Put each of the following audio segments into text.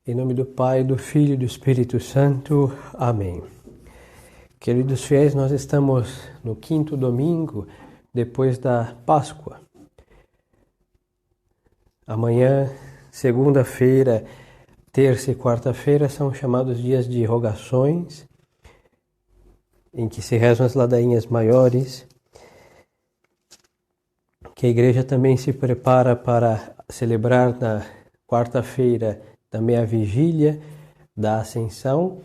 Em nome do Pai, do Filho e do Espírito Santo. Amém. Queridos fiéis, nós estamos no 5º domingo depois da Páscoa. Amanhã, segunda-feira, terça e quarta-feira são chamados dias de rogações, em que se rezam as ladainhas maiores, que a igreja também se prepara para celebrar na quarta-feira também a vigília da Ascensão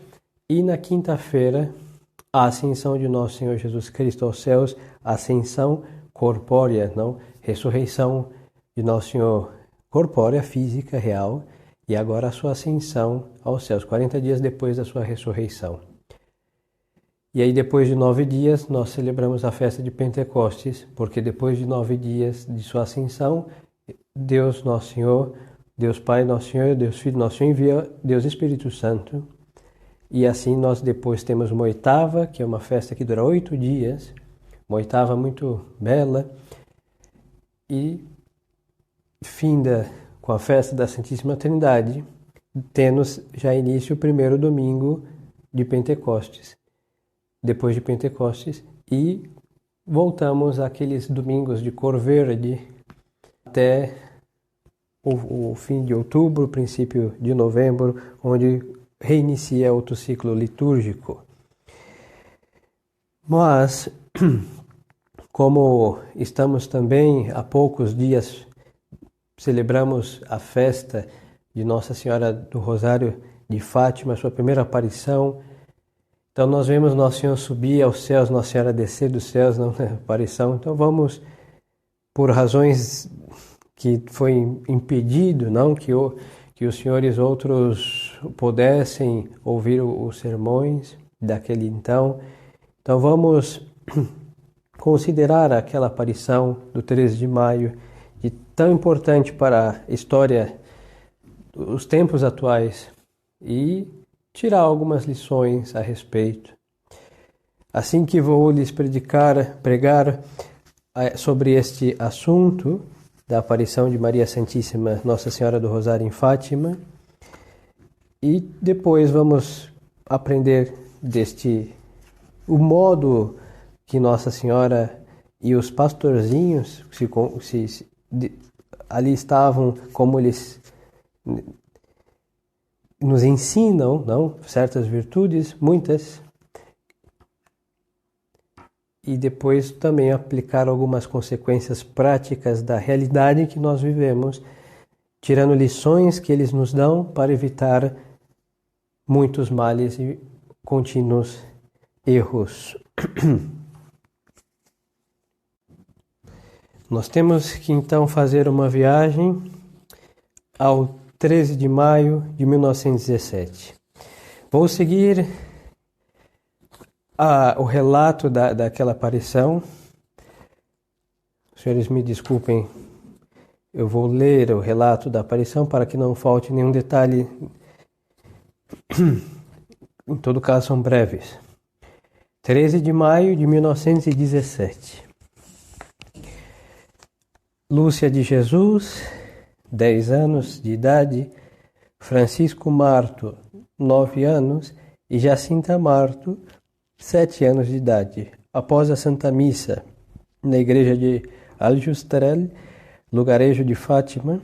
e na quinta-feira a Ascensão de Nosso Senhor Jesus Cristo aos céus, Ascensão corpórea, não ressurreição de Nosso Senhor corpórea, física, real, e agora a sua ascensão aos céus, 40 dias depois da sua ressurreição. E aí depois de 9 dias nós celebramos a festa de Pentecostes, porque depois de 9 dias de sua ascensão, Deus Nosso Senhor, Deus Pai Nosso Senhor, Deus Filho Nosso Senhor, envia Deus Espírito Santo. E assim nós depois temos uma oitava, que é uma festa que dura 8 dias, uma oitava muito bela, e finda com a festa da Santíssima Trindade, tendo já início o primeiro domingo de Pentecostes, depois de Pentecostes, e voltamos àqueles domingos de cor verde até o fim de outubro, princípio de novembro, onde reinicia outro ciclo litúrgico. Mas, como estamos também há poucos dias, celebramos a festa de Nossa Senhora do Rosário de Fátima, sua primeira aparição. Então nós vemos Nosso Senhor subir aos céus, Nossa Senhora descer dos céus na aparição. Então vamos, por razões que foi impedido, não que os senhores outros pudessem ouvir os sermões daquele então. Então vamos considerar aquela aparição do 13 de maio, de tão importante para a história dos tempos atuais, e tirar algumas lições a respeito. Assim que vou lhes pregar sobre este assunto da aparição de Maria Santíssima Nossa Senhora do Rosário em Fátima, e depois vamos aprender o modo que Nossa Senhora e os pastorzinhos ali estavam, como eles nos ensinam, não, certas virtudes, muitas, e depois também aplicar algumas consequências práticas da realidade que nós vivemos, tirando lições que eles nos dão para evitar muitos males e contínuos erros. Nós temos que então fazer uma viagem ao 13 de maio de 1917. Vou seguir o relato daquela aparição. Os senhores me desculpem, eu vou ler o relato da aparição para que não falte nenhum detalhe. Em todo caso, são breves. 13 de maio de 1917. Lúcia de Jesus, 10 anos de idade, Francisco Marto, 9 anos, e Jacinta Marto, 7 anos de idade. Após a Santa Missa, na igreja de Aljustrel, lugarejo de Fátima,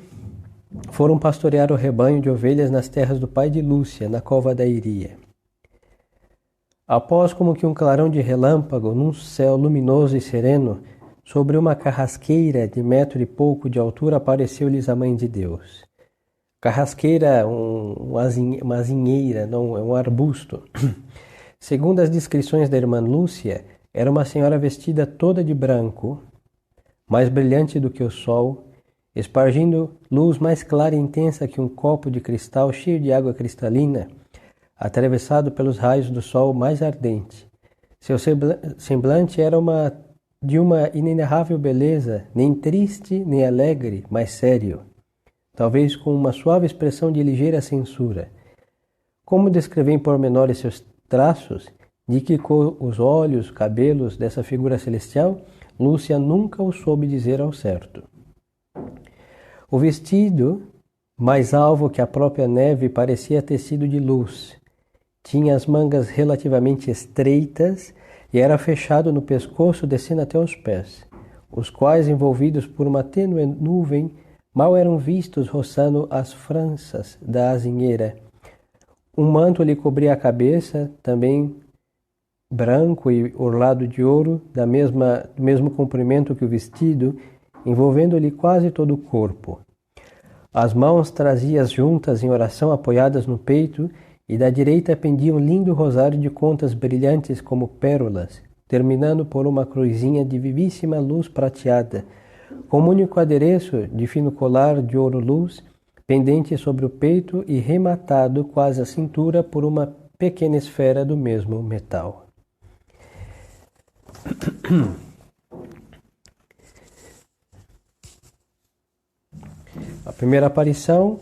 foram pastorear o rebanho de ovelhas nas terras do pai de Lúcia, na cova da Iria. Após como que um clarão de relâmpago, num céu luminoso e sereno, sobre uma carrasqueira de 1 e pouco de altura, apareceu-lhes a Mãe de Deus. Carrasqueira, uma azinheira, não é um arbusto. Segundo as descrições da irmã Lúcia, era uma senhora vestida toda de branco, mais brilhante do que o sol, espargindo luz mais clara e intensa que um copo de cristal cheio de água cristalina, atravessado pelos raios do sol mais ardente. Seu semblante era de uma inenarrável beleza, nem triste nem alegre, mas sério, talvez com uma suave expressão de ligeira censura. Como descrever em pormenores seus traços, de que cor os olhos, cabelos dessa figura celestial, Lúcia nunca o soube dizer ao certo. O vestido mais alvo que a própria neve, parecia tecido de luz. Tinha as mangas relativamente estreitas e era fechado no pescoço, descendo até os pés, os quais, envolvidos por uma tênue nuvem, mal eram vistos roçando as franças da azinheira. Um manto lhe cobria a cabeça, também branco e orlado de ouro, do mesmo comprimento que o vestido, envolvendo-lhe quase todo o corpo. As mãos trazia juntas em oração apoiadas no peito, e da direita pendia um lindo rosário de contas brilhantes como pérolas, terminando por uma cruzinha de vivíssima luz prateada, com um único adereço de fino colar de ouro-luz, pendente sobre o peito e rematado quase à cintura por uma pequena esfera do mesmo metal. A primeira aparição,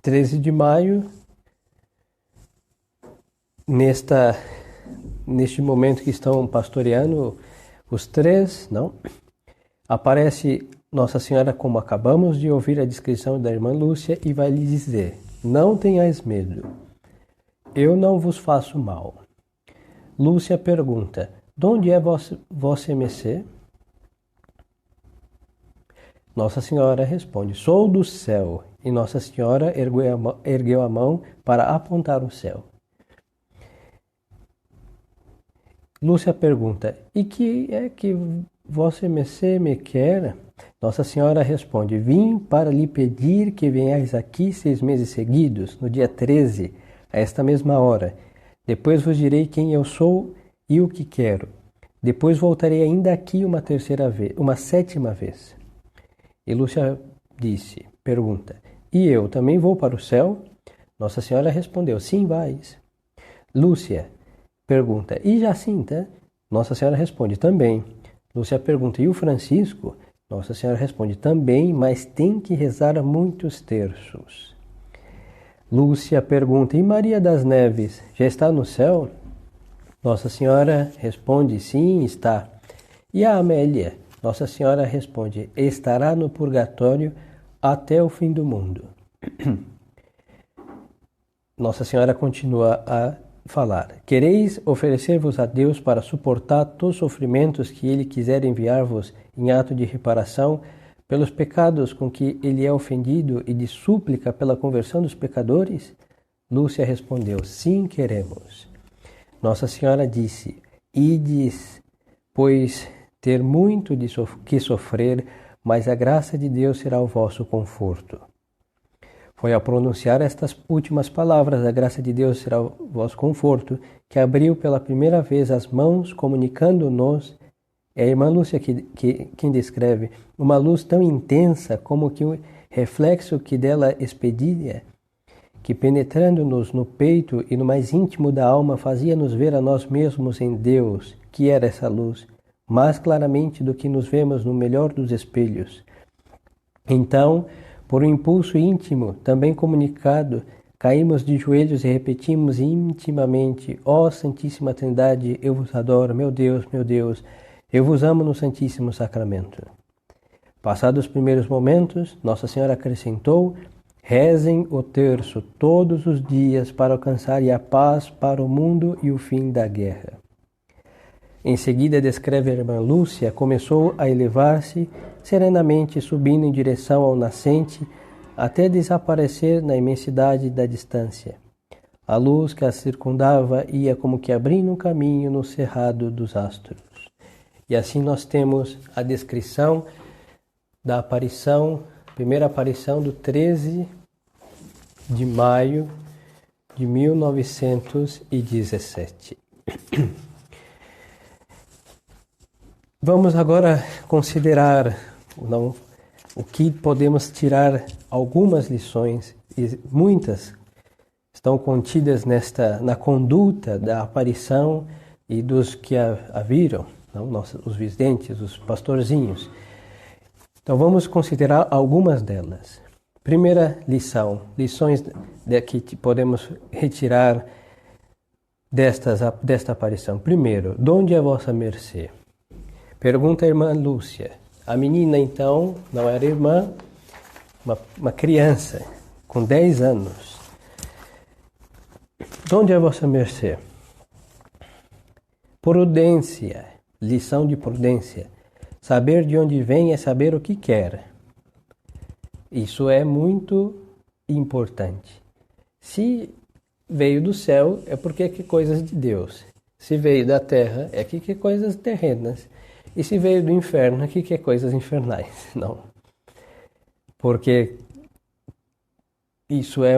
13 de maio, neste momento que estão pastoreando os três, não? Aparece Nossa Senhora, como acabamos de ouvir a descrição da irmã Lúcia, e vai lhe dizer: não tenhais medo, eu não vos faço mal. Lúcia pergunta: de onde é vossa mercê? Nossa Senhora responde: sou do céu. E Nossa Senhora ergueu a mão para apontar o céu. Lúcia pergunta: e que é que vossa mercê me quer? Nossa Senhora responde: vim para lhe pedir que venhais aqui 6 meses seguidos, no dia 13, a esta mesma hora. Depois vos direi quem eu sou e o que quero. Depois voltarei ainda aqui uma 7ª vez. E Lúcia pergunta: e eu também vou para o céu? Nossa Senhora respondeu: sim, vais. Lúcia pergunta: e Jacinta? Nossa Senhora responde: também. Lúcia pergunta: e o Francisco? Nossa Senhora responde: também, mas tem que rezar muitos terços. Lúcia pergunta: e Maria das Neves, já está no céu? Nossa Senhora responde: sim, está. E a Amélia? Nossa Senhora responde: estará no purgatório até o fim do mundo. Nossa Senhora continua a falar: quereis oferecer-vos a Deus para suportar todos os sofrimentos que Ele quiser enviar-vos em ato de reparação pelos pecados com que Ele é ofendido e de súplica pela conversão dos pecadores? Lúcia respondeu: sim, queremos. Nossa Senhora disse: ides, pois, ter muito que sofrer, mas a graça de Deus será o vosso conforto. Foi ao pronunciar estas últimas palavras, a graça de Deus será o vosso conforto, que abriu pela primeira vez as mãos, comunicando-nos, é a irmã Lúcia quem descreve, uma luz tão intensa como que o reflexo que dela expedia, que penetrando-nos no peito e no mais íntimo da alma, fazia-nos ver a nós mesmos em Deus, que era essa luz, mais claramente do que nos vemos no melhor dos espelhos. Então, por um impulso íntimo, também comunicado, caímos de joelhos e repetimos intimamente: ó Santíssima Trindade, eu vos adoro, meu Deus, eu vos amo no Santíssimo Sacramento. Passados os primeiros momentos, Nossa Senhora acrescentou: rezem o terço todos os dias para alcançar a paz para o mundo e o fim da guerra. Em seguida, descreve a irmã Lúcia, começou a elevar-se serenamente, subindo em direção ao nascente, até desaparecer na imensidade da distância. A luz que a circundava ia como que abrindo um caminho no cerrado dos astros. E assim nós temos a descrição da aparição, primeira aparição do 13 de maio de 1917. Vamos agora considerar o que podemos tirar algumas lições, e muitas estão contidas na conduta da aparição e dos que a viram, os videntes, os pastorzinhos. Então vamos considerar algumas delas. Primeira lição, lições que podemos retirar desta aparição. Primeiro, de onde é vossa mercê? Pergunta a irmã Lúcia. A menina, então, não era irmã, uma criança, com 10 anos. De onde é vossa mercê? Prudência, lição de prudência. Saber de onde vem é saber o que quer. Isso é muito importante. Se veio do céu, é porque é coisas de Deus. Se veio da terra, é que é coisas terrenas. E se veio do inferno, é que é coisas infernais. Não. Porque isso é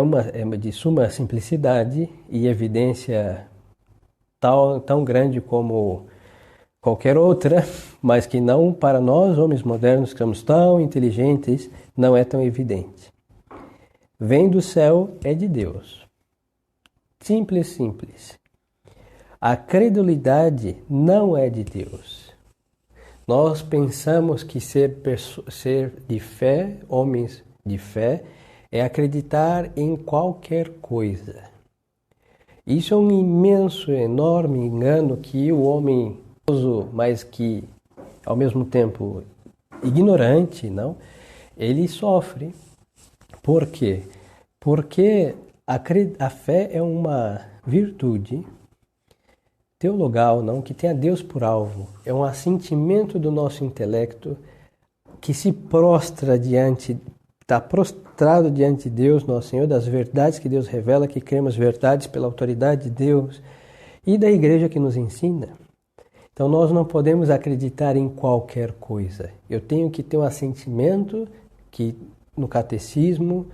de suma simplicidade e evidência tão grande como qualquer outra, mas que não para nós, homens modernos, que somos tão inteligentes, não é tão evidente. Vem do céu, é de Deus. Simples, simples. A credulidade não é de Deus. Nós pensamos que ser de fé, homens de fé, é acreditar em qualquer coisa. Isso é um imenso, enorme engano que o homem, mas que ao mesmo tempo ignorante, não? Ele sofre. Por quê? Porque a fé é uma virtude teologal, não? Que tem a Deus por alvo. É um assentimento do nosso intelecto que se está prostrado diante de Deus, nosso Senhor, das verdades que Deus revela, que cremos verdades pela autoridade de Deus e da igreja que nos ensina. Então nós não podemos acreditar em qualquer coisa. Eu tenho que ter um assentimento que no catecismo,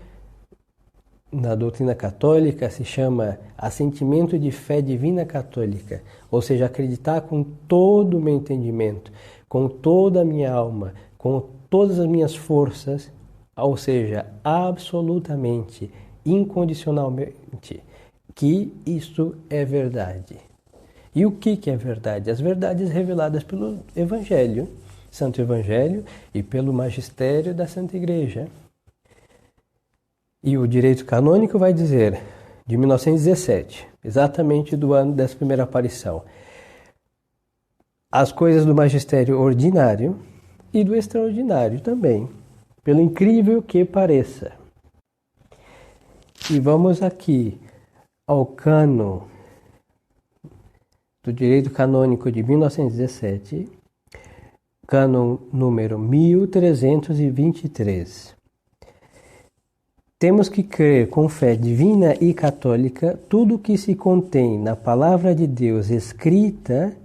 na doutrina católica, se chama assentimento de fé divina católica. Ou seja, acreditar com todo o meu entendimento, com toda a minha alma, com todas as minhas forças, ou seja, absolutamente, incondicionalmente, que isto é verdade. E o que é verdade? As verdades reveladas pelo Evangelho, Santo Evangelho, e pelo magistério da Santa Igreja. E o direito canônico vai dizer, de 1917, exatamente do ano dessa primeira aparição, as coisas do magistério ordinário e do extraordinário também, pelo incrível que pareça. E vamos aqui ao cano do direito canônico de 1917, cânon número 1323. Temos que crer com fé divina e católica tudo o que se contém na palavra de Deus escrita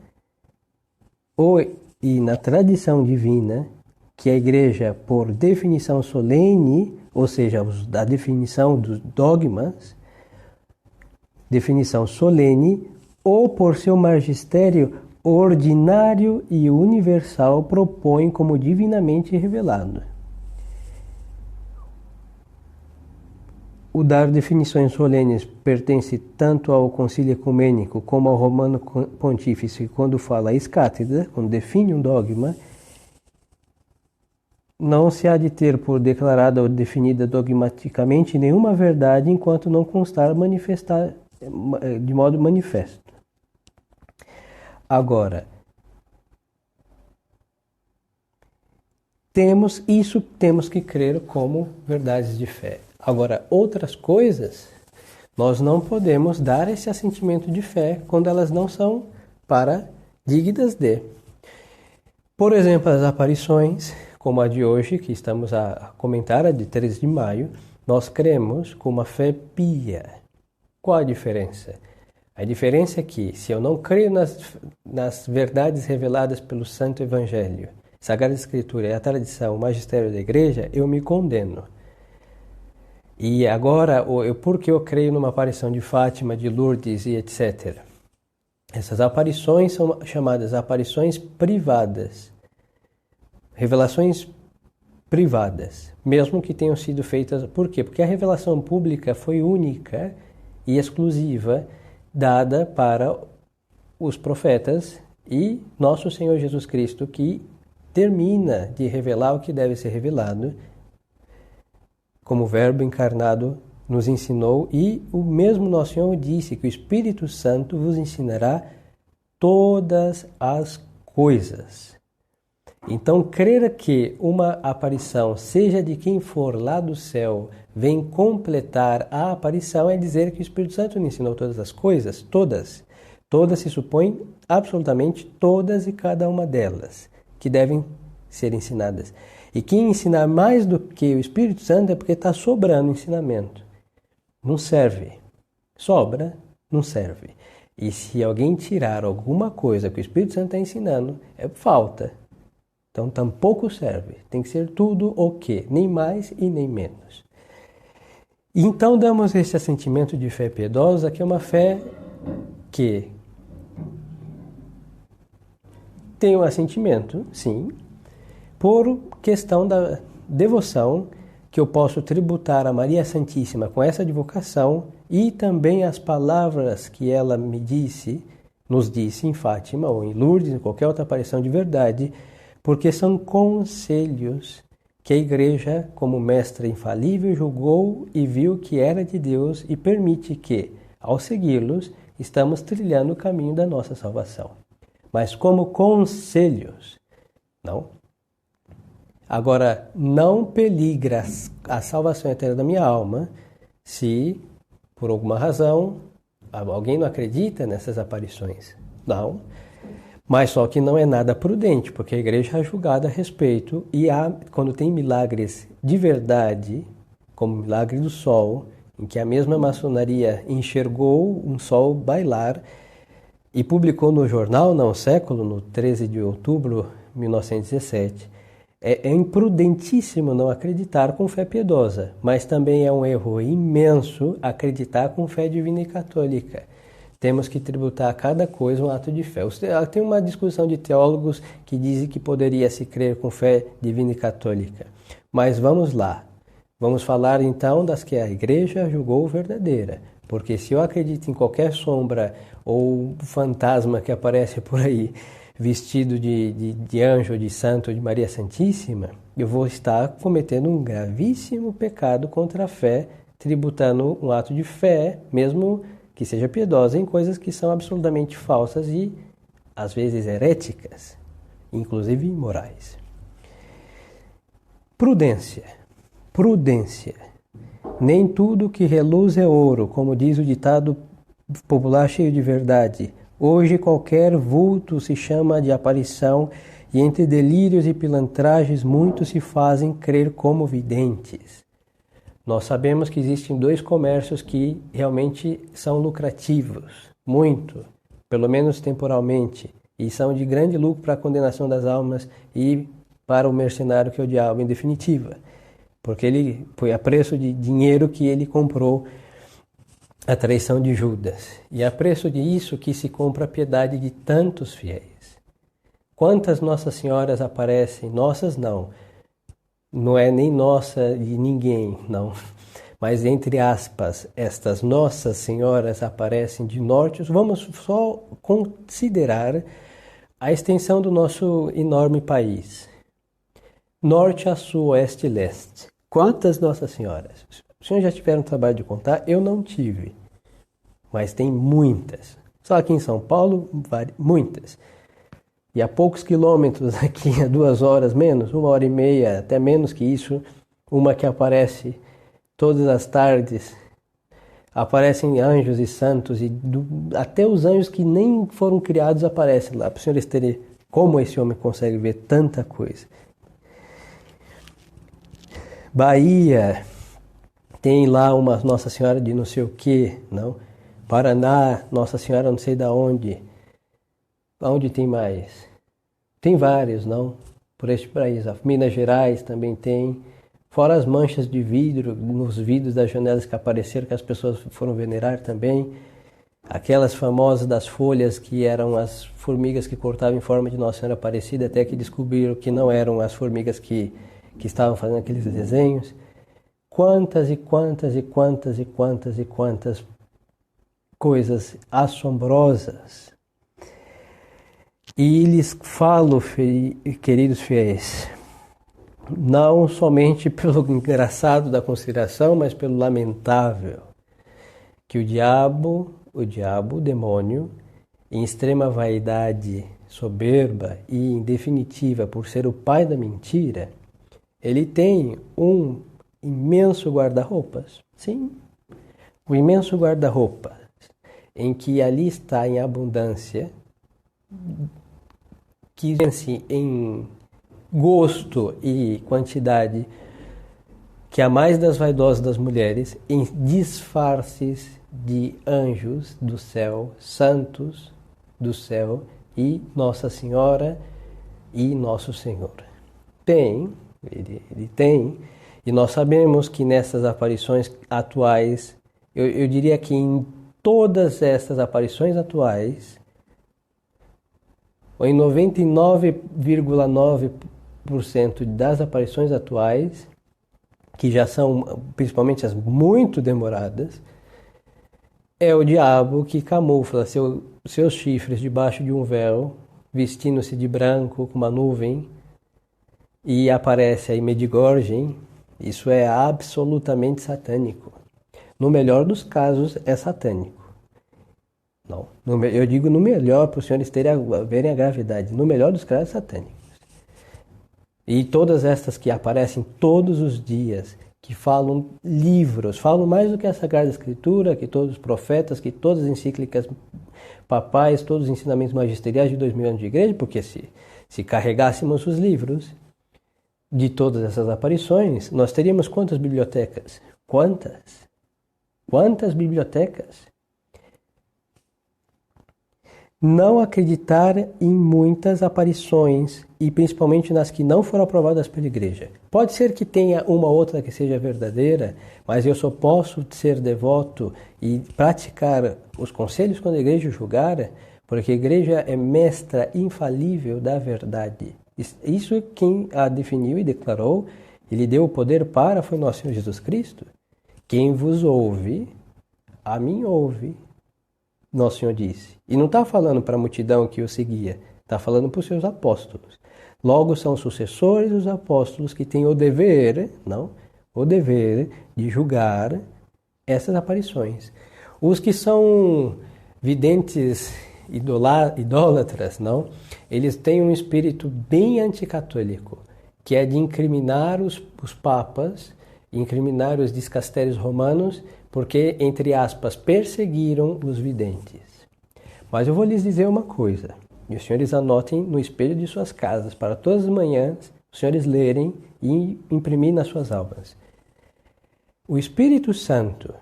e na tradição divina, que a Igreja, por definição solene, ou seja, a definição dos dogmas, definição solene, ou por seu magistério ordinário e universal, propõe como divinamente revelado. O dar definições solenes pertence tanto ao Concílio Ecumênico como ao Romano Pontífice, quando fala ex cátedra, quando define um dogma, não se há de ter por declarada ou definida dogmaticamente nenhuma verdade enquanto não constar manifestar de modo manifesto. Agora, temos que crer como verdades de fé. Agora, outras coisas, nós não podemos dar esse assentimento de fé quando elas não são dignas de. Por exemplo, as aparições, como a de hoje, que estamos a comentar, a de 13 de maio, nós cremos com uma fé pia. Qual a diferença? A diferença é que, se eu não creio nas verdades reveladas pelo Santo Evangelho, Sagrada Escritura e a tradição, o magistério da Igreja, eu me condeno. E agora, porque eu creio numa aparição de Fátima, de Lourdes e etc. Essas aparições são chamadas aparições privadas. Revelações privadas, mesmo que tenham sido feitas. Por quê? Porque a revelação pública foi única e exclusiva, dada para os profetas e nosso Senhor Jesus Cristo, que termina de revelar o que deve ser revelado, como o Verbo encarnado nos ensinou, e o mesmo nosso Senhor disse que o Espírito Santo vos ensinará todas as coisas. Então, crer que uma aparição, seja de quem for lá do céu, vem completar a aparição, é dizer que o Espírito Santo não ensinou todas as coisas, todas. Todas se supõe, absolutamente todas e cada uma delas, que devem ser ensinadas. E quem ensinar mais do que o Espírito Santo é porque está sobrando ensinamento. Não serve. Sobra, não serve. E se alguém tirar alguma coisa que o Espírito Santo está ensinando, é falta. Então tampouco serve. Tem que ser tudo o quê? Nem mais e nem menos. E então damos esse assentimento de fé piedosa, que é uma fé que tem um assentimento, sim, por questão da devoção que eu posso tributar a Maria Santíssima com essa advocação e também as palavras que ela me disse, nos disse em Fátima ou em Lourdes, em qualquer outra aparição de verdade, porque são conselhos que a Igreja, como mestra infalível, julgou e viu que era de Deus e permite que, ao segui-los, estamos trilhando o caminho da nossa salvação. Mas como conselhos, não. Agora, não peligra a salvação eterna da minha alma se, por alguma razão, alguém não acredita nessas aparições. Não. Mas só que não é nada prudente, porque a igreja é julgada a respeito e quando tem milagres de verdade, como o milagre do sol, em que a mesma maçonaria enxergou um sol bailar e publicou no jornal Não Século, no 13 de outubro de 1917, é imprudentíssimo não acreditar com fé piedosa, mas também é um erro imenso acreditar com fé divina e católica. Temos que tributar a cada coisa um ato de fé. Tem uma discussão de teólogos que dizem que poderia se crer com fé divina e católica. Mas vamos lá. Vamos falar então das que a igreja julgou verdadeira. Porque se eu acredito em qualquer sombra ou fantasma que aparece por aí, vestido de anjo, de santo, de Maria Santíssima, eu vou estar cometendo um gravíssimo pecado contra a fé, tributando um ato de fé, mesmo que seja piedosa, em coisas que são absolutamente falsas e, às vezes, heréticas, inclusive imorais. Prudência. Prudência. Nem tudo que reluz é ouro, como diz o ditado popular cheio de verdade. Hoje qualquer vulto se chama de aparição e entre delírios e pilantragens muitos se fazem crer como videntes. Nós sabemos que existem dois comércios que realmente são lucrativos, muito, pelo menos temporalmente, e são de grande lucro para a condenação das almas e para o mercenário que é o diabo, em definitiva. Porque ele foi a preço de dinheiro que ele comprou a traição de Judas. E a preço disso que se compra a piedade de tantos fiéis. Quantas Nossas Senhoras aparecem? Nossas não. Não é nem nossa de ninguém, não. Mas entre aspas, estas Nossas Senhoras aparecem de norte. Vamos só considerar a extensão do nosso enorme país. Norte a sul, oeste e leste. Quantas Nossas Senhoras? Os senhores já tiveram trabalho de contar? Eu não tive. Mas tem muitas. Só aqui em São Paulo, muitas. E a poucos quilômetros aqui, a 2 horas menos, 1h30, até menos que isso, uma que aparece todas as tardes. Aparecem anjos e santos, e até os anjos que nem foram criados aparecem lá. Para os senhores terem como esse homem consegue ver tanta coisa. Bahia, tem lá uma Nossa Senhora de não sei o que, não? Paraná, Nossa Senhora não sei da onde. Onde tem mais? Tem vários, não? Por este país. Minas Gerais também tem. Fora as manchas de vidro nos vidros das janelas que apareceram, que as pessoas foram venerar também. Aquelas famosas das folhas que eram as formigas que cortavam em forma de Nossa Senhora Aparecida, até que descobriram que não eram as formigas que estavam fazendo aqueles desenhos. Quantas e quantas e quantas e quantas e quantas coisas assombrosas. E lhes falo, queridos fiéis, não somente pelo engraçado da consideração, mas pelo lamentável, que o diabo, o demônio, em extrema vaidade soberba e, em definitiva, por ser o pai da mentira, ele tem um imenso guarda-roupas. Sim, um imenso guarda-roupas, em que ali está em abundância, que vence em gosto e quantidade, que a mais das vaidosas das mulheres, em disfarces de anjos do céu, santos do céu e Nossa Senhora e Nosso Senhor. Ele tem, e nós sabemos que nessas aparições atuais, eu diria que em todas essas aparições atuais, ou em 99,9% das aparições atuais, que já são principalmente as muito demoradas, é o diabo que camufla seus chifres debaixo de um véu, vestindo-se de branco com uma nuvem, e aparece aí Medjugorje. Isso é absolutamente satânico. No melhor dos casos, é satânico. Não, eu digo no melhor, para os senhores verem a gravidade. No melhor dos casos, é satânico. E todas estas que aparecem todos os dias, que falam livros, falam mais do que a Sagrada Escritura, que todos os profetas, que todas as encíclicas papais, todos os ensinamentos magisteriais de 2000 anos de igreja, porque se carregássemos os livros de todas essas aparições, nós teríamos quantas bibliotecas? Quantas bibliotecas? Não acreditar em muitas aparições, e principalmente nas que não foram aprovadas pela igreja. Pode ser que tenha uma outra que seja verdadeira, mas eu só posso ser devoto e praticar os conselhos quando a igreja julgar, porque a igreja é mestra infalível da verdade. Isso é quem a definiu e declarou, e lhe deu o poder para, foi nosso Senhor Jesus Cristo. Quem vos ouve, a mim ouve, nosso Senhor disse. E não está falando para a multidão que o seguia, está falando para os seus apóstolos. Logo, são sucessores dos apóstolos que têm o dever de julgar essas aparições. Os que são videntes idólatras, eles têm um espírito bem anticatólico, que é de incriminar os papas, incriminar os discastérios romanos, porque, entre aspas, perseguiram os videntes. Mas eu vou lhes dizer uma coisa, e os senhores anotem no espelho de suas casas, para todas as manhãs, os senhores lerem e imprimir nas suas almas. O Espírito Santo,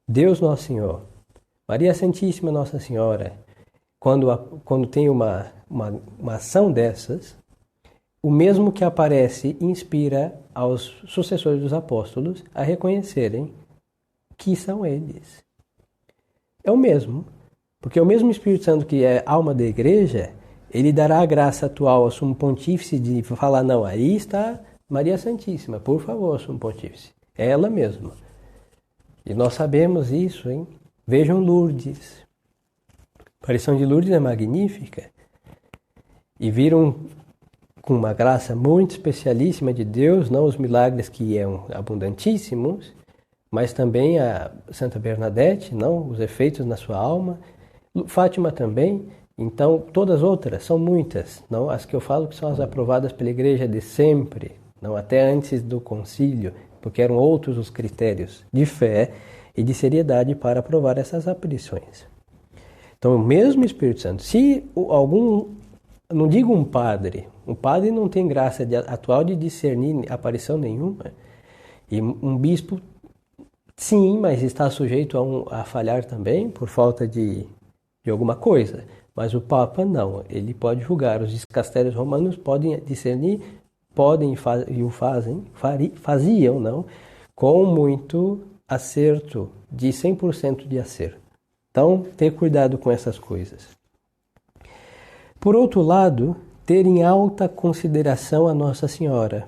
Deus Nosso Senhor, Maria Santíssima Nossa Senhora, quando tem uma ação dessas, o mesmo que aparece inspira aos sucessores dos apóstolos a reconhecerem que são eles. É o mesmo, porque o mesmo Espírito Santo que é alma da igreja, ele dará a graça atual ao sumo pontífice de falar, não, aí está Maria Santíssima, por favor, sumo pontífice, é ela mesma. E nós sabemos isso, hein? Vejam Lourdes. A aparição de Lourdes é magnífica. E viram com uma graça muito especialíssima de Deus, não os milagres que são abundantíssimos, mas também a Santa Bernadette, os efeitos na sua alma. Fátima também. Então, todas as outras, são muitas, as que eu falo que são as aprovadas pela igreja de sempre, até antes do concílio, porque eram outros os critérios de fé e de seriedade para aprovar essas aparições. Então, o mesmo Espírito Santo, se não digo um padre não tem graça atual de discernir aparição nenhuma, e um bispo, sim, mas está sujeito a falhar também, por falta de alguma coisa. Mas o Papa não, ele pode julgar. Os discastérios romanos podem discernir, faziam, com muito acerto, de 100% de acerto. Então, ter cuidado com essas coisas. Por outro lado, ter em alta consideração a Nossa Senhora.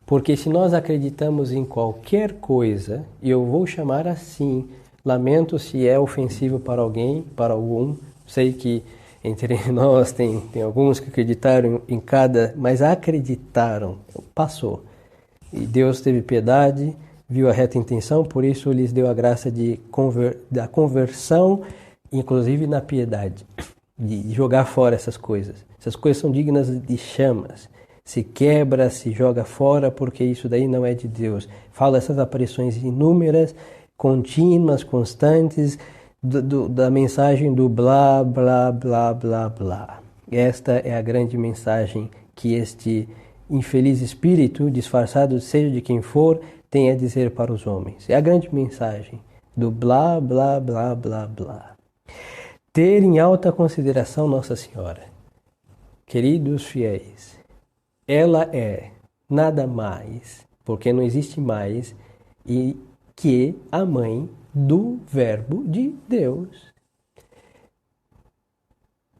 Porque se nós acreditamos em qualquer coisa, e eu vou chamar assim, lamento se é ofensivo para alguém, para algum, sei que entre nós tem alguns que acreditaram em cada, mas acreditaram, passou. E Deus teve piedade, viu a reta intenção, por isso lhes deu a graça da conversão, inclusive na piedade. de jogar fora essas coisas. Essas coisas são dignas de chamas. Se quebra, se joga fora, porque isso daí não é de Deus. Fala essas aparições inúmeras, contínuas, constantes, da mensagem do blá, blá, blá, blá, blá. Esta é a grande mensagem que este infeliz espírito, disfarçado seja de quem for, tem a dizer para os homens. É a grande mensagem do blá, blá, blá, blá, blá. Ter em alta consideração Nossa Senhora. Queridos fiéis, ela é nada mais, porque não existe mais, e que a mãe do Verbo de Deus.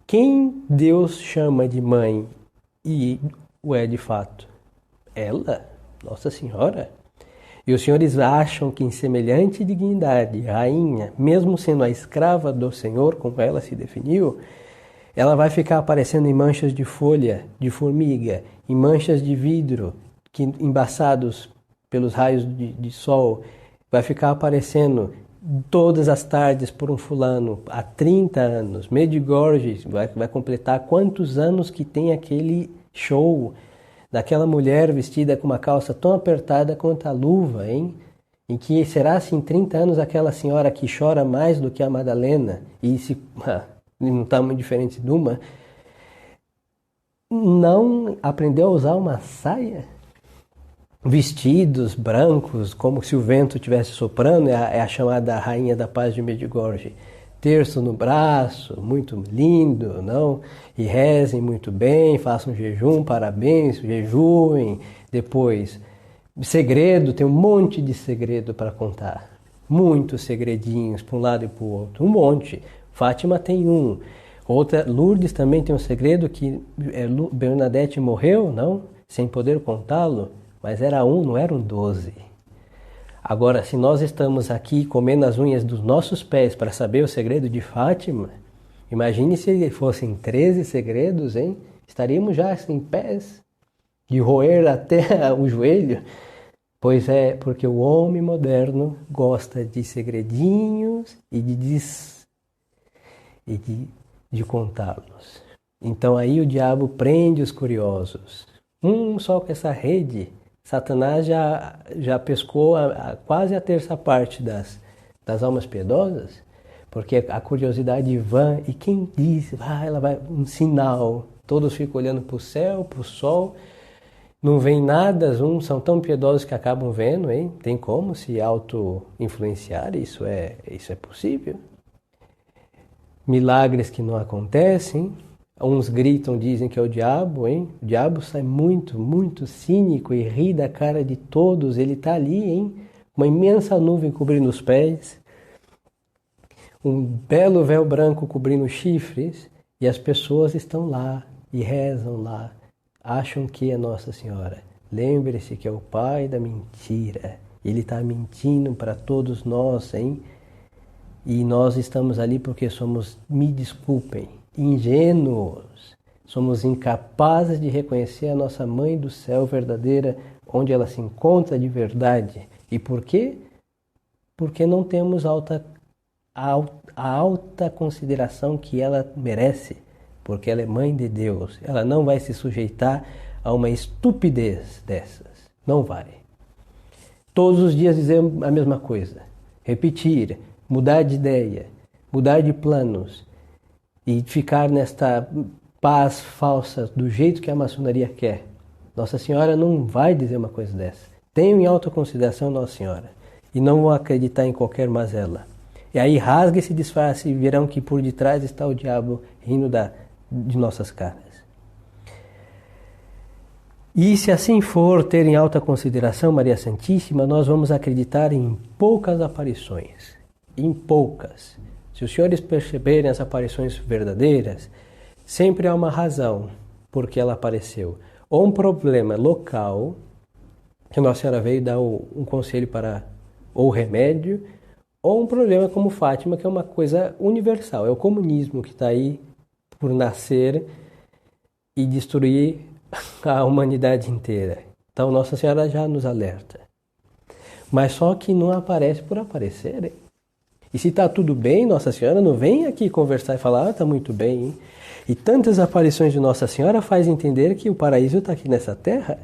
Quem Deus chama de mãe e o é de fato? Ela, Nossa Senhora. E os senhores acham que em semelhante dignidade, rainha, mesmo sendo a escrava do Senhor, como ela se definiu, ela vai ficar aparecendo em manchas de folha, de formiga, em manchas de vidro, que embaçados pelos raios de sol, vai ficar aparecendo todas as tardes por um fulano, há 30 anos. Medjugorje vai completar quantos anos que tem aquele show daquela mulher vestida com uma calça tão apertada quanto a luva, hein? Em que será assim 30 anos aquela senhora que chora mais do que a Madalena e se não está muito diferente de uma, não aprendeu a usar uma saia? Vestidos brancos, como se o vento estivesse soprando, é a chamada Rainha da Paz de Medjugorje. Terço no braço, muito lindo, não? E rezem muito bem, façam jejum, parabéns, jejuem. Depois, segredo, tem um monte de segredo para contar. Muitos segredinhos para um lado e para o outro, um monte. Fátima tem um. Outra, Lourdes também tem um segredo que Bernadette morreu, não? Sem poder contá-lo, mas era um, não eram 12. Agora, se nós estamos aqui comendo as unhas dos nossos pés para saber o segredo de Fátima, imagine se fossem 13 segredos, hein? Estaríamos já em pés, de roer até o joelho. Pois é, porque o homem moderno gosta de segredinhos e de contá-los. Então aí o diabo prende os curiosos. Só com essa rede, Satanás já pescou quase a terça parte das almas piedosas, porque a curiosidade vã, e quem diz, ela vai, um sinal, todos ficam olhando para o céu, para o sol, não vem nada, uns são tão piedosos que acabam vendo, hein? Tem como se auto-influenciar, isso é possível. Milagres que não acontecem, uns gritam, dizem que é o diabo, hein? O diabo sai muito, muito cínico e ri da cara de todos. Ele está ali, hein? Uma imensa nuvem cobrindo os pés, um belo véu branco cobrindo os chifres, e as pessoas estão lá e rezam lá, acham que é Nossa Senhora. Lembre-se que é o pai da mentira. Ele está mentindo para todos nós, hein? E nós estamos ali porque somos, me desculpem, ingênuos, somos incapazes de reconhecer a nossa Mãe do Céu verdadeira, onde ela se encontra de verdade. E por quê? Porque não temos a alta consideração que ela merece, porque ela é Mãe de Deus. Ela não vai se sujeitar a uma estupidez dessas. Não vai. Todos os dias dizer a mesma coisa. Repetir, mudar de ideia, mudar de planos, e ficar nesta paz falsa do jeito que a maçonaria quer. Nossa Senhora não vai dizer uma coisa dessa. Tenham em alta consideração Nossa Senhora e não vão acreditar em qualquer mazela. E aí rasga esse disfarce e verão que por detrás está o diabo rindo de nossas caras. E se assim for ter em alta consideração Maria Santíssima, nós vamos acreditar em poucas aparições. Em poucas. Se os senhores perceberem as aparições verdadeiras, sempre há uma razão por que ela apareceu. Ou um problema local, que Nossa Senhora veio dar um conselho para ou remédio, ou um problema como Fátima, que é uma coisa universal. É o comunismo que está aí por nascer e destruir a humanidade inteira. Então Nossa Senhora já nos alerta. Mas só que não aparece por aparecer, hein? E se está tudo bem, Nossa Senhora não vem aqui conversar e falar, está muito bem, hein? E tantas aparições de Nossa Senhora faz entender que o paraíso está aqui nessa terra.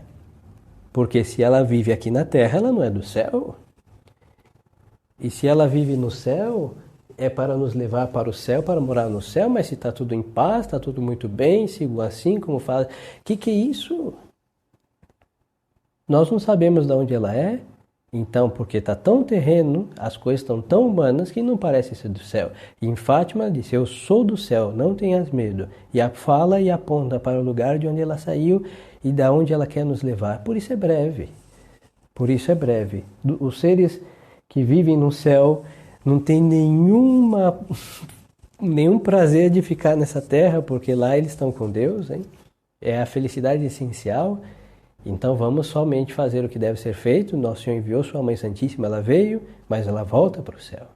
Porque se ela vive aqui na terra, ela não é do céu. E se ela vive no céu, é para nos levar para o céu, para morar no céu, mas se está tudo em paz, está tudo muito bem, sigo assim como faz. Que é isso? Nós não sabemos de onde ela é, então, porque está tão terreno, as coisas estão tão humanas que não parece ser do céu. E em Fátima disse, eu sou do céu, não tenhas medo. E fala e aponta para o lugar de onde ela saiu e da onde ela quer nos levar. Por isso é breve. Por isso é breve. Os seres que vivem no céu não têm nenhum prazer de ficar nessa terra, porque lá eles estão com Deus, hein? É a felicidade essencial. Então vamos somente fazer o que deve ser feito. Nosso Senhor enviou sua Mãe Santíssima, ela veio, mas ela volta para o céu,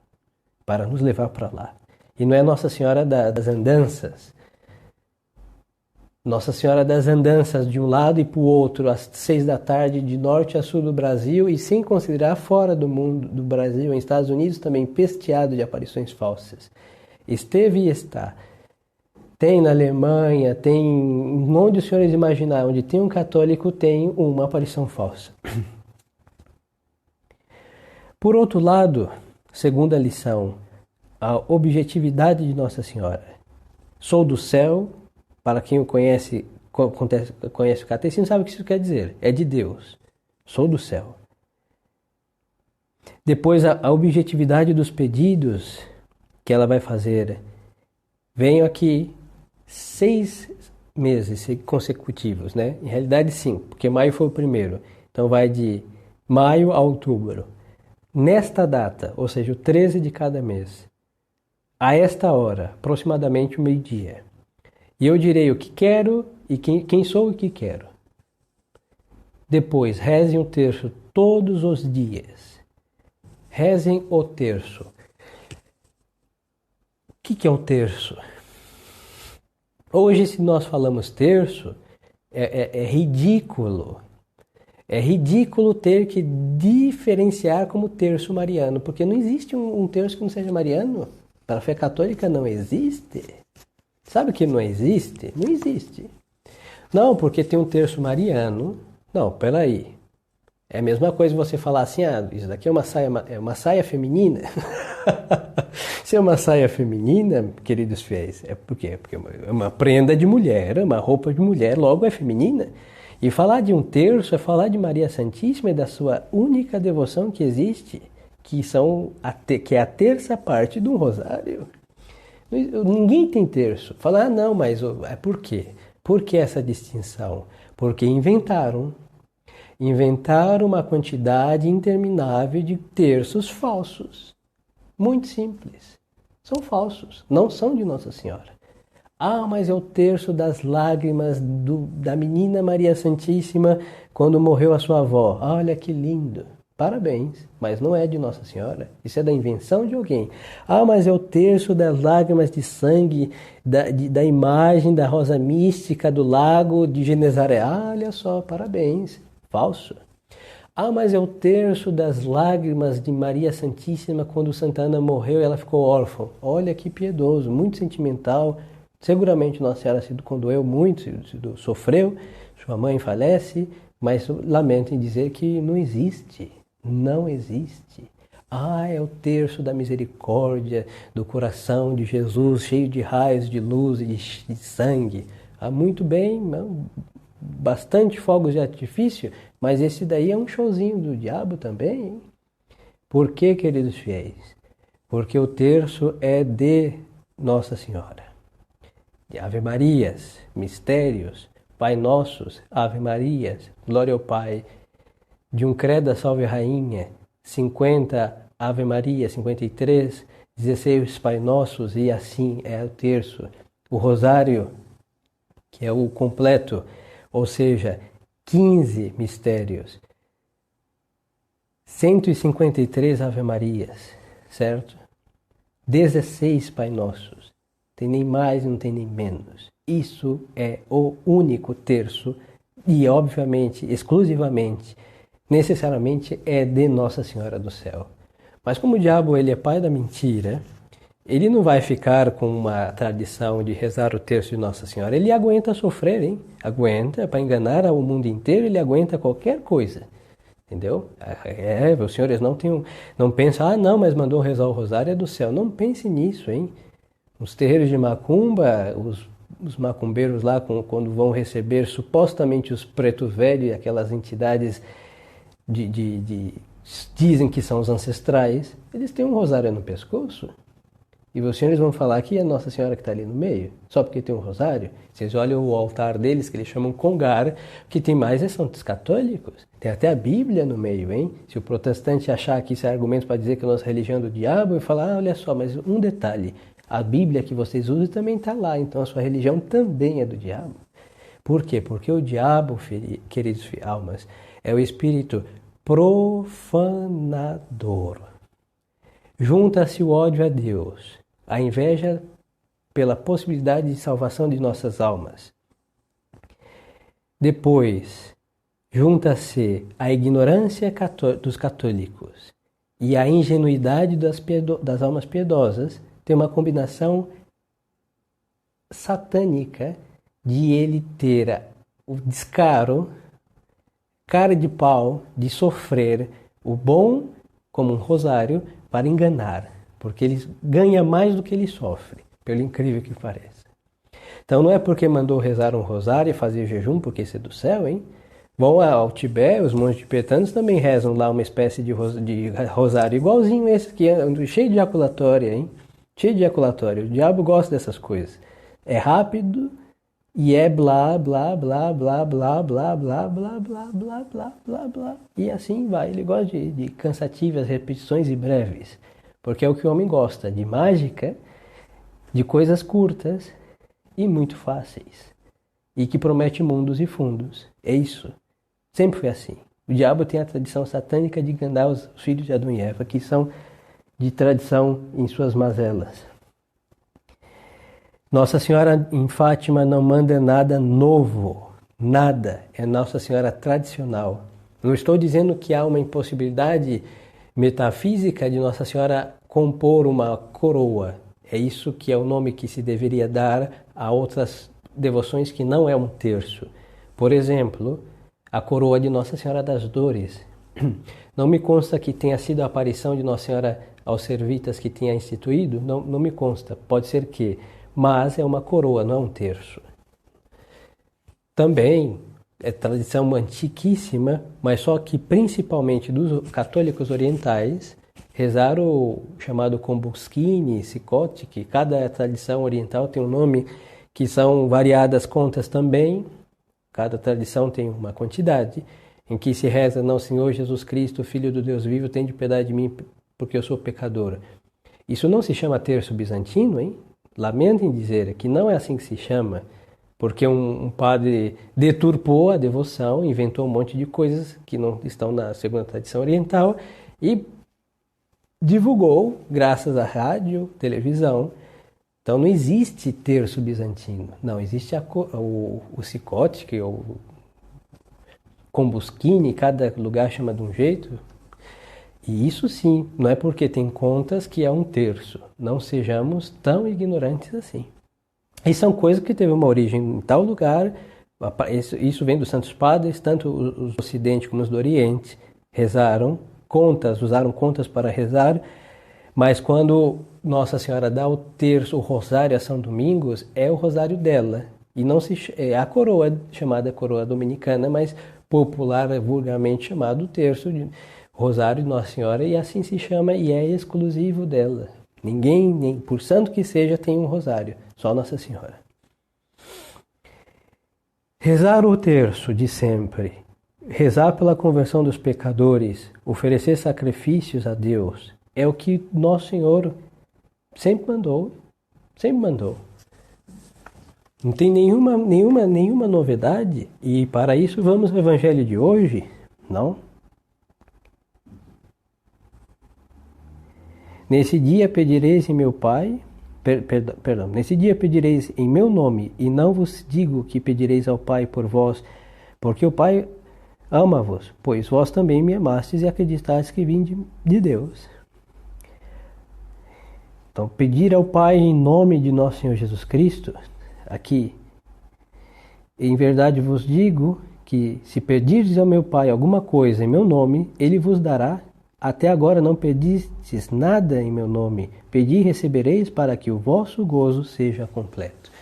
para nos levar para lá. E não é Nossa Senhora das Andanças. Nossa Senhora das Andanças de um lado e para o outro, às 6 da tarde, de norte a sul do Brasil, e sem considerar fora do mundo, do Brasil, em Estados Unidos, também pesteado de aparições falsas. Esteve e está. Tem na Alemanha, tem onde os senhores imaginar, onde tem um católico, tem uma aparição falsa. Por outro lado, segunda lição, a objetividade de Nossa Senhora. Sou do céu, para quem o conhece o catecismo, sabe o que isso quer dizer. É de Deus. Sou do céu. Depois, a objetividade dos pedidos que ela vai fazer. Venho aqui 6 meses consecutivos, né? Em realidade 5, porque maio foi o primeiro. Então vai de maio a outubro. Nesta data, ou seja, o 13 de cada mês, a esta hora, aproximadamente o meio-dia. E eu direi o que quero e quem sou e o que quero. Depois, rezem o terço todos os dias. Rezem o terço. O que é o terço? Hoje, se nós falamos terço, é ridículo. É ridículo ter que diferenciar como terço mariano, porque não existe um terço que não seja mariano. Para a fé católica não existe. Sabe o que não existe? Não existe. Não, porque tem um terço mariano. Não, peraí. É a mesma coisa você falar assim, isso daqui é uma saia feminina. Se é uma saia feminina, queridos fiéis, é por quê? Porque é uma prenda de mulher, é uma roupa de mulher, logo é feminina. E falar de um terço é falar de Maria Santíssima e da sua única devoção que existe, que é a terça parte de um rosário. Ninguém tem terço. Falar, não, mas é por quê? Por que essa distinção? Porque inventaram uma quantidade interminável de terços falsos. Muito simples. São falsos, não são de Nossa Senhora. Mas é o terço das lágrimas da menina Maria Santíssima quando morreu a sua avó. Olha que lindo. Parabéns, mas não é de Nossa Senhora. Isso é da invenção de alguém. Mas é o terço das lágrimas de sangue da imagem da rosa mística do lago de Genezaré. Olha só, parabéns. Falso. Mas é o terço das lágrimas de Maria Santíssima quando Santa Ana morreu e ela ficou órfã. Olha que piedoso, muito sentimental. Seguramente Nossa Senhora se condoeu muito, sofreu, sua mãe falece, mas lamento em dizer que não existe. Não existe. É o terço da misericórdia, do coração de Jesus, cheio de raios de luz e de sangue. Muito bem, bastante fogos de artifício, mas esse daí é um showzinho do diabo também, hein? Por que, queridos fiéis? Porque o terço é de Nossa Senhora. De Ave Marias, mistérios, Pai Nossos, Ave Marias, Glória ao Pai, de um Creda Salve Rainha, 50 Ave Maria, 53, 16 Pai Nossos, e assim é o terço. O Rosário, que é o completo, ou seja, 15 mistérios, 153 Ave Marias, certo? 16 Pai Nossos, tem nem mais, não tem nem menos. Isso é o único terço e, obviamente, exclusivamente, necessariamente é de Nossa Senhora do Céu. Mas como o diabo ele é pai da mentira, ele não vai ficar com uma tradição de rezar o terço de Nossa Senhora. Ele aguenta sofrer, hein? Aguenta, para enganar o mundo inteiro, ele aguenta qualquer coisa. Entendeu? Os senhores não pensam, não, mas mandou rezar o rosário é do céu. Não pense nisso, hein? Os terreiros de macumba, os macumbeiros lá, quando vão receber supostamente os preto velho e aquelas entidades dizem que são os ancestrais, eles têm um rosário no pescoço. E os senhores vão falar que é Nossa Senhora que está ali no meio, só porque tem um rosário. Vocês olham o altar deles, que eles chamam congar, o que tem mais é santos católicos. Tem até a Bíblia no meio, hein? Se o protestante achar que isso é argumento para dizer que a nossa religião é do diabo, eu falar, olha só, mas um detalhe, a Bíblia que vocês usam também está lá, então a sua religião também é do diabo. Por quê? Porque o diabo, queridos almas, é o espírito profanador. Junta-se o ódio a Deus, a inveja pela possibilidade de salvação de nossas almas. Depois, junta-se a ignorância dos católicos e a ingenuidade das almas piedosas, tem uma combinação satânica de ele ter o descaro, cara de pau, de sofrer o bom como um rosário para enganar, porque ele ganha mais do que ele sofre, pelo incrível que pareça. Então não é porque mandou rezar um rosário e fazer jejum, porque isso é do céu, hein? Vão ao Tibete, os monges tibetanos também rezam lá uma espécie de rosário igualzinho esse que é cheio de ejaculatória, hein? Cheio de ejaculatória. O diabo gosta dessas coisas. É rápido e é blá, blá, blá, blá, blá, blá, blá, blá, blá, blá, blá, blá, blá. E assim vai. Ele gosta de cansativas repetições e breves. Porque é o que o homem gosta, de mágica, de coisas curtas e muito fáceis. E que promete mundos e fundos. É isso. Sempre foi assim. O diabo tem a tradição satânica de enganar os filhos de Adão e Eva, que são de tradição em suas mazelas. Nossa Senhora em Fátima não manda nada novo, nada. É Nossa Senhora tradicional. Não estou dizendo que há uma impossibilidade metafísica de Nossa Senhora compor uma coroa. É isso que é o nome que se deveria dar a outras devoções que não é um terço. Por exemplo, a coroa de Nossa Senhora das Dores. Não me consta que tenha sido a aparição de Nossa Senhora aos servitas que tenha instituído, não me consta. Pode ser que, mas é uma coroa, não é um terço. Também é tradição antiquíssima, mas só que principalmente dos católicos orientais, rezar o chamado Kombuskini, Sikote, que cada tradição oriental tem um nome, que são variadas contas também, cada tradição tem uma quantidade, em que se reza, não, Senhor Jesus Cristo, Filho do Deus vivo, tem de piedade de mim, porque eu sou pecador. Isso não se chama terço bizantino, hein? Lamentem dizer que não é assim que se chama, porque um padre deturpou a devoção, inventou um monte de coisas que não estão na segunda tradição oriental e divulgou, graças à rádio, televisão. Então não existe terço bizantino, não, existe o Sikote, que é o Kombuskini, cada lugar chama de um jeito. E isso sim, não é porque tem contas que é um terço. Não sejamos tão ignorantes assim. E são coisas que teve uma origem em tal lugar. Isso vem dos santos padres, tanto os do Ocidente como os do Oriente rezaram contas, usaram contas para rezar. Mas quando Nossa Senhora dá o terço, o rosário a São Domingos, é o rosário dela. E não é a coroa, chamada coroa dominicana, mas popular, vulgarmente chamado terço de rosário de Nossa Senhora, e assim se chama e é exclusivo dela. Ninguém, nem por santo que seja, tem um rosário, só Nossa Senhora. Rezar o terço de sempre, rezar pela conversão dos pecadores, oferecer sacrifícios a Deus, é o que Nosso Senhor sempre mandou, sempre mandou. Não tem nenhuma novidade, e para isso vamos ao Evangelho de hoje, não? Nesse dia pedireis em meu Pai, nesse dia pedireis em meu nome, e não vos digo que pedireis ao Pai por vós, porque o Pai ama-vos, pois vós também me amastes e acreditastes que vim de Deus. Então, pedir ao Pai em nome de nosso Senhor Jesus Cristo, aqui, em verdade vos digo que se pedirdes ao meu Pai alguma coisa em meu nome, Ele vos dará. Até agora não pedistes nada em meu nome. Pedi e recebereis para que o vosso gozo seja completo.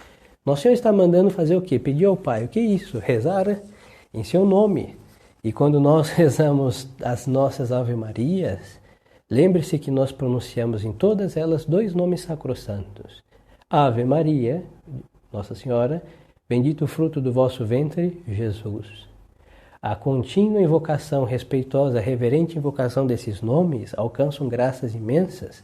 Nosso Senhor está mandando fazer o quê? Pedir ao Pai. O que é isso? Rezar em seu nome. E quando nós rezamos as nossas Ave-Marias, lembre-se que nós pronunciamos em todas elas 2 nomes sacrossantos. Ave Maria, Nossa Senhora, bendito o fruto do vosso ventre, Jesus. A contínua invocação respeitosa, reverente invocação desses nomes alcançam graças imensas.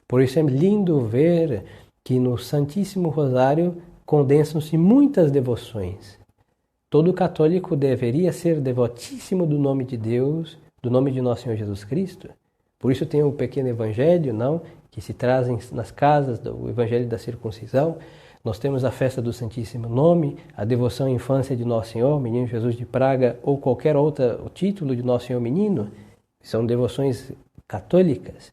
Por isso é lindo ver que no Santíssimo Rosário condensam-se muitas devoções. Todo católico deveria ser devotíssimo do nome de Deus, do nome de nosso Senhor Jesus Cristo. Por isso tem o pequeno evangelho, não, que se trazem nas casas, do evangelho da circuncisão. Nós temos a festa do Santíssimo Nome, a devoção à infância de Nosso Senhor, Menino Jesus de Praga, ou qualquer outro título de Nosso Senhor Menino, são devoções católicas.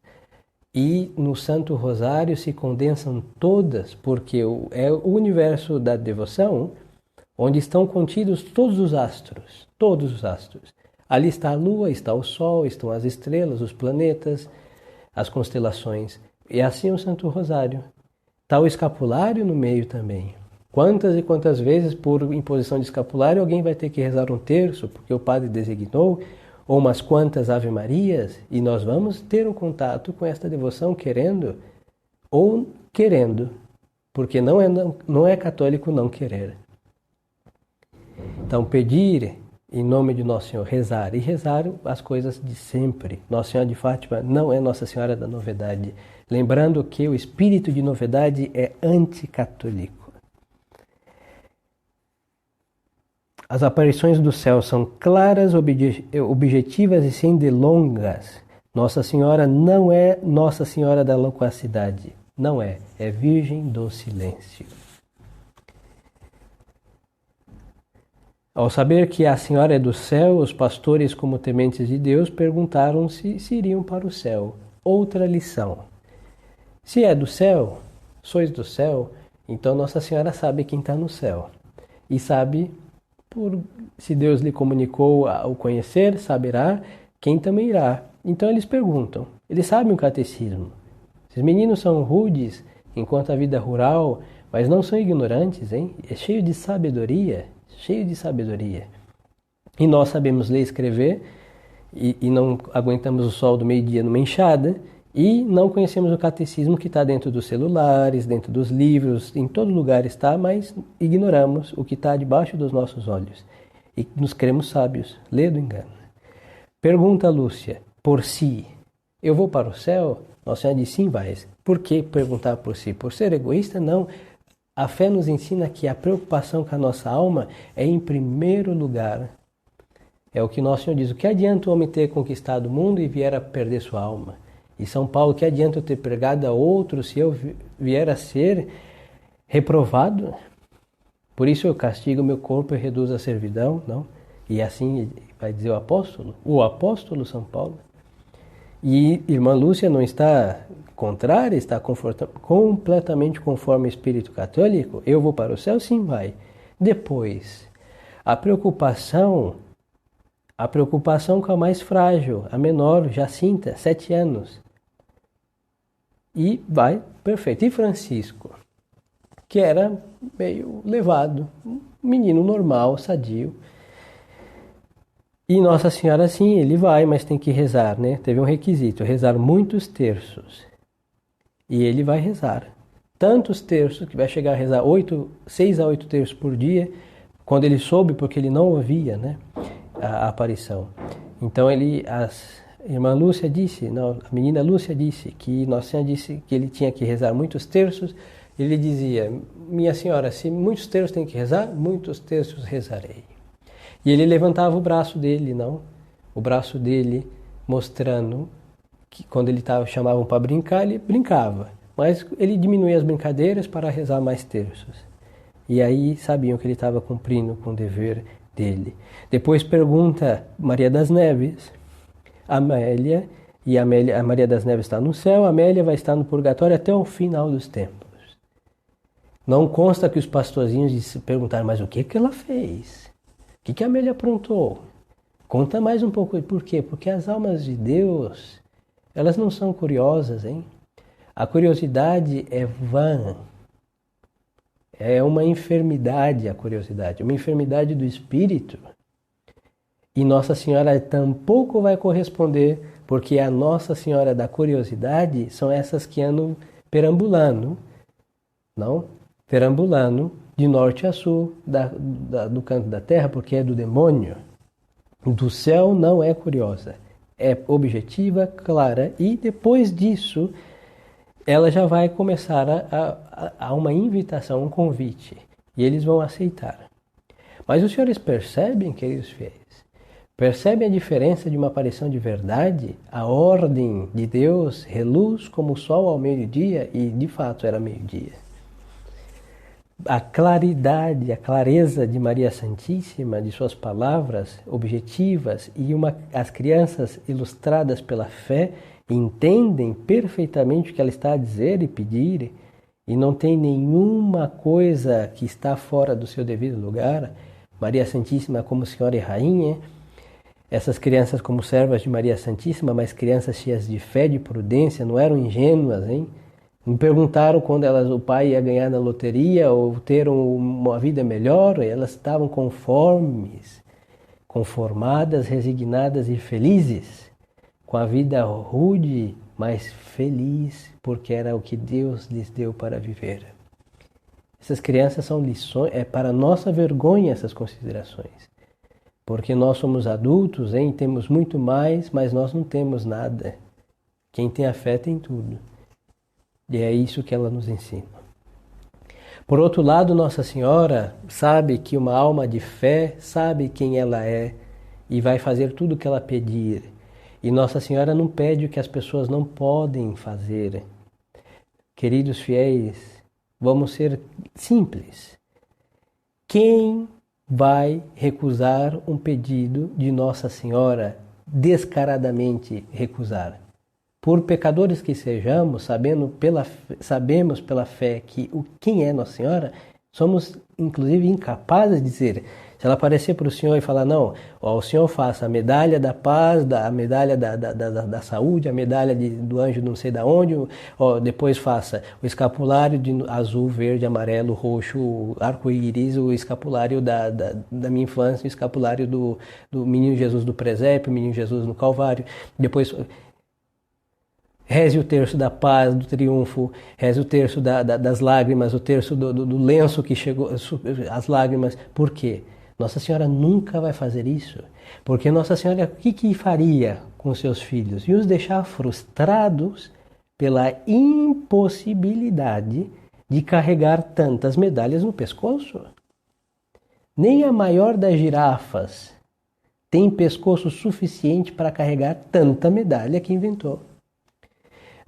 E no Santo Rosário se condensam todas, porque é o universo da devoção, onde estão contidos todos os astros, todos os astros. Ali está a Lua, está o Sol, estão as estrelas, os planetas, as constelações. E assim é o Santo Rosário. Está o escapulário no meio também. Quantas e quantas vezes, por imposição de escapulário, alguém vai ter que rezar um terço, porque o padre designou, ou umas quantas Ave-Marias, e nós vamos ter um contato com esta devoção querendo ou querendo, porque não é católico não querer. Então, pedir em nome de Nosso Senhor, rezar, e rezar as coisas de sempre. Nossa Senhora de Fátima não é Nossa Senhora da Novidade. Lembrando que o espírito de novidade é anticatólico. As aparições do céu são claras, objetivas e sem delongas. Nossa Senhora não é Nossa Senhora da loquacidade. Não é. É Virgem do Silêncio. Ao saber que a Senhora é do céu, os pastores, como tementes de Deus, perguntaram-se se iriam para o céu. Outra lição. Se é do céu, sois do céu, então Nossa Senhora sabe quem está no céu. E sabe, se Deus lhe comunicou o conhecer, saberá quem também irá. Então eles perguntam, eles sabem o catecismo. Esses meninos são rudes enquanto a vida rural, mas não são ignorantes, hein? É cheio de sabedoria, cheio de sabedoria. E nós sabemos ler e escrever, e não aguentamos o sol do meio-dia numa enxada, e não conhecemos o catecismo que está dentro dos celulares, dentro dos livros, em todo lugar está, mas ignoramos o que está debaixo dos nossos olhos. E nos cremos sábios, lê do engano. Pergunta Lúcia, por si, eu vou para o céu? Nossa Senhora diz, sim, vais. Por que perguntar por si? Por ser egoísta? Não. A fé nos ensina que a preocupação com a nossa alma é em primeiro lugar. É o que Nosso Senhor diz, o que adianta o homem ter conquistado o mundo e vier a perder sua alma? E São Paulo, que adianta eu ter pregado a outro se eu vier a ser reprovado? Por isso eu castigo meu corpo e reduzo a servidão, não? E assim vai dizer o apóstolo São Paulo. E irmã Lúcia não está contrária, está completamente conforme o espírito católico. Eu vou para o céu? Sim, vai. Depois, a preocupação com a mais frágil, a menor, Jacinta, 7 anos. E vai, perfeito. E Francisco, que era meio levado, um menino normal, sadio. E Nossa Senhora, sim, ele vai, mas tem que rezar, né? Teve um requisito, rezar muitos terços. E ele vai rezar. Tantos terços, que vai chegar a rezar 6 a 8 terços por dia, quando ele soube, porque ele não ouvia, né? A aparição. Então a irmã Lúcia disse, a menina Lúcia disse que Nossa Senhora disse que ele tinha que rezar muitos terços. Ele dizia, minha senhora, se muitos terços tem que rezar, muitos terços rezarei. E ele levantava o braço dele, o braço dele mostrando que quando ele chamavam para brincar, ele brincava. Mas ele diminuía as brincadeiras para rezar mais terços. E aí sabiam que ele estava cumprindo com o dever dele. Depois pergunta Maria das Neves, Amélia, e a Maria das Neves está no céu, a Amélia vai estar no purgatório até o final dos tempos. Não consta que os pastorzinhos perguntaram, mas o que ela fez? O que a Amélia aprontou? Conta mais um pouco. Por quê? Porque as almas de Deus, elas não são curiosas, hein? A curiosidade é vã. É uma enfermidade a curiosidade, uma enfermidade do espírito. E Nossa Senhora tampouco vai corresponder, porque a Nossa Senhora da curiosidade são essas que andam perambulando, não? Perambulando de norte a sul do canto da terra, porque é do demônio. Do céu não é curiosa, é objetiva, clara, e depois disso ela já vai começar a uma invitação, um convite, e eles vão aceitar. Mas os senhores percebem, queridos fiéis, percebem a diferença de uma aparição de verdade? A ordem de Deus reluz como o sol ao meio-dia, e de fato era meio-dia. A claridade, a clareza de Maria Santíssima, de suas palavras objetivas, e as crianças ilustradas pela fé entendem perfeitamente o que ela está a dizer e pedir, e não tem nenhuma coisa que está fora do seu devido lugar. Maria Santíssima como Senhora e Rainha, essas crianças como servas de Maria Santíssima, mas crianças cheias de fé, de prudência, não eram ingênuas, hein? Me perguntaram quando o pai ia ganhar na loteria ou ter uma vida melhor, e elas estavam conformes, conformadas, resignadas e felizes, com a vida rude, mas feliz, porque era o que Deus lhes deu para viver. Essas crianças são lições, é para nossa vergonha essas considerações, porque nós somos adultos, hein? Temos muito mais, mas nós não temos nada. Quem tem a fé tem tudo. E é isso que ela nos ensina. Por outro lado, Nossa Senhora sabe que uma alma de fé sabe quem ela é e vai fazer tudo o que ela pedir. E Nossa Senhora não pede o que as pessoas não podem fazer. Queridos fiéis, vamos ser simples. Quem vai recusar um pedido de Nossa Senhora, descaradamente recusar? Por pecadores que sejamos, sabemos pela fé quem é Nossa Senhora, somos inclusive incapazes de dizer. Se ela aparecer para o Senhor e falar, não, o Senhor faça a medalha da paz, a medalha da saúde, a medalha do anjo não sei da onde, depois faça o escapulário de azul, verde, amarelo, roxo, arco-íris, o escapulário da minha infância, o escapulário do menino Jesus do presépio, o menino Jesus no Calvário, depois reze o terço da paz, do triunfo, reze o terço das lágrimas, o terço do lenço que chegou, as lágrimas. Por quê? Nossa Senhora nunca vai fazer isso. Porque Nossa Senhora, o que faria com seus filhos? E os deixar frustrados pela impossibilidade de carregar tantas medalhas no pescoço. Nem a maior das girafas tem pescoço suficiente para carregar tanta medalha que inventou.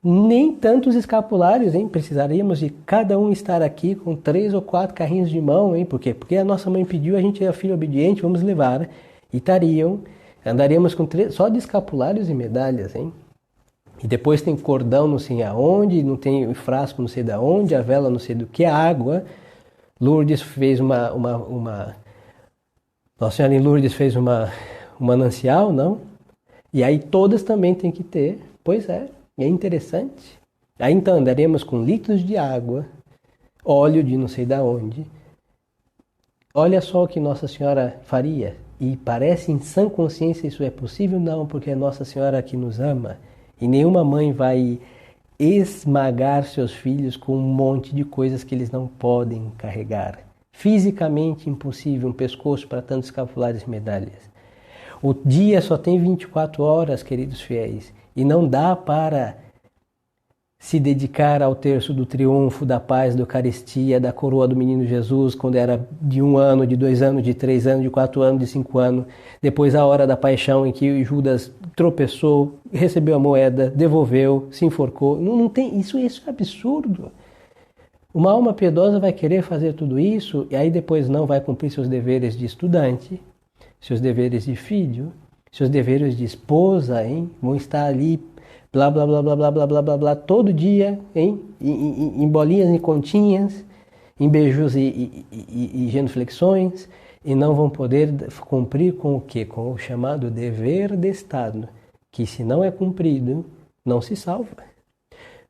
Nem tantos escapulários, hein? Precisaríamos de cada um estar aqui com 3 ou 4 carrinhos de mão, hein? Por quê? Porque a nossa mãe pediu, a gente é filho obediente, vamos levar. E andaríamos com só de escapulários e medalhas, hein? E depois tem cordão não sei aonde, não tem o frasco não sei da onde, a vela não sei do que, a água. Lourdes fez Nossa Senhora em Lourdes fez um manancial, não? E aí todas também tem que ter, pois é. É interessante. Aí então andaremos com litros de água, óleo de não sei da onde. Olha só o que Nossa Senhora faria. E parece em sã consciência isso é possível? Não, porque é Nossa Senhora que nos ama. E nenhuma mãe vai esmagar seus filhos com um monte de coisas que eles não podem carregar. Fisicamente impossível um pescoço para tantos escapulares e medalhas. O dia só tem 24 horas, queridos fiéis. E não dá para se dedicar ao terço do triunfo, da paz, da Eucaristia, da coroa do menino Jesus, quando era de 1 ano, de 2 anos, de 3 anos, de 4 anos, de 5 anos. Depois a hora da paixão em que Judas tropeçou, recebeu a moeda, devolveu, se enforcou. Não tem, isso é absurdo. Uma alma piedosa vai querer fazer tudo isso e aí depois não vai cumprir seus deveres de estudante, seus deveres de filho, seus deveres de esposa, hein? Vão estar ali blá, blá, blá, blá, blá, blá, blá, blá, blá, todo dia, hein? Em bolinhas e continhas, em beijos e genuflexões, e não vão poder cumprir com o quê? Com o chamado dever de Estado, que se não é cumprido, não se salva.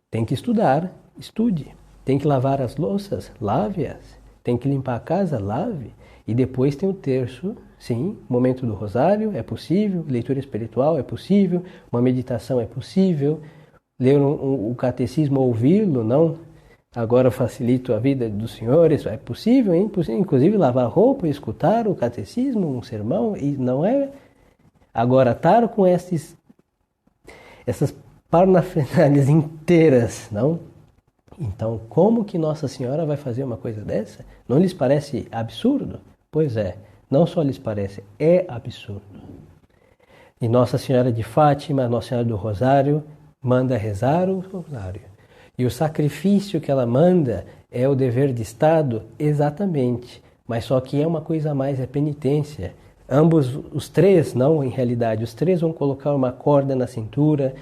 Tem que estudar, estude. Tem que lavar as louças, lave-as. Tem que limpar a casa, lave. E depois tem o terço, sim, momento do rosário, é possível, leitura espiritual é possível, uma meditação é possível, ler o catecismo, ouvi-lo, não? Agora facilito a vida dos senhores, é possível, hein? Inclusive lavar roupa e escutar o catecismo, um sermão, e não é? Agora, estar com essas parnafernalhas inteiras, não? Então, como que Nossa Senhora vai fazer uma coisa dessa? Não lhes parece absurdo? Pois é, não só lhes parece, é absurdo. E Nossa Senhora de Fátima, Nossa Senhora do Rosário, manda rezar o rosário. E o sacrifício que ela manda é o dever de Estado? Exatamente. Mas só que é uma coisa a mais, é penitência. Ambos, os três, não em realidade, os três vão colocar uma corda na cintura,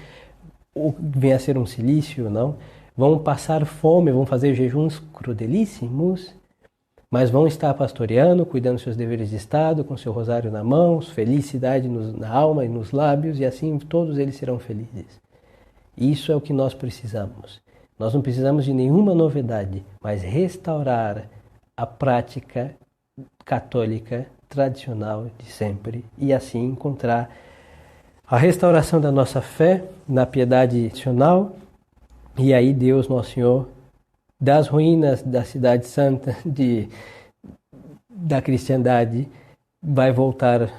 ou vem a ser um cilício, não? Vão passar fome, vão fazer jejuns crudelíssimos, mas vão estar pastoreando, cuidando dos seus deveres de Estado, com seu rosário na mão, felicidade na alma e nos lábios, e assim todos eles serão felizes. Isso é o que nós precisamos. Nós não precisamos de nenhuma novidade, mas restaurar a prática católica tradicional de sempre e assim encontrar a restauração da nossa fé na piedade tradicional. E aí Deus, Nosso Senhor, das ruínas da cidade santa da cristandade, vai voltar,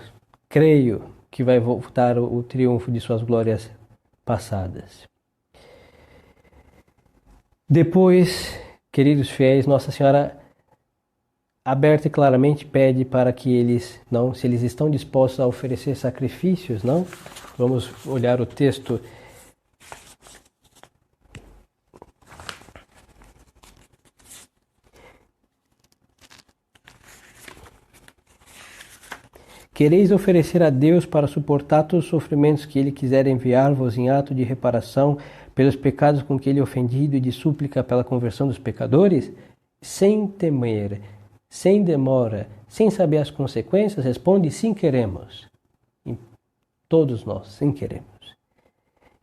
creio que vai voltar o triunfo de suas glórias passadas. Depois, queridos fiéis, Nossa Senhora aberta e claramente pede para que eles, não, se eles estão dispostos a oferecer sacrifícios, não? Vamos olhar o texto. Quereis oferecer a Deus para suportar todos os sofrimentos que Ele quiser enviar-vos em ato de reparação pelos pecados com que Ele é ofendido e de súplica pela conversão dos pecadores? Sem temer, sem demora, sem saber as consequências, responde: sim, queremos. E todos nós, sim, queremos.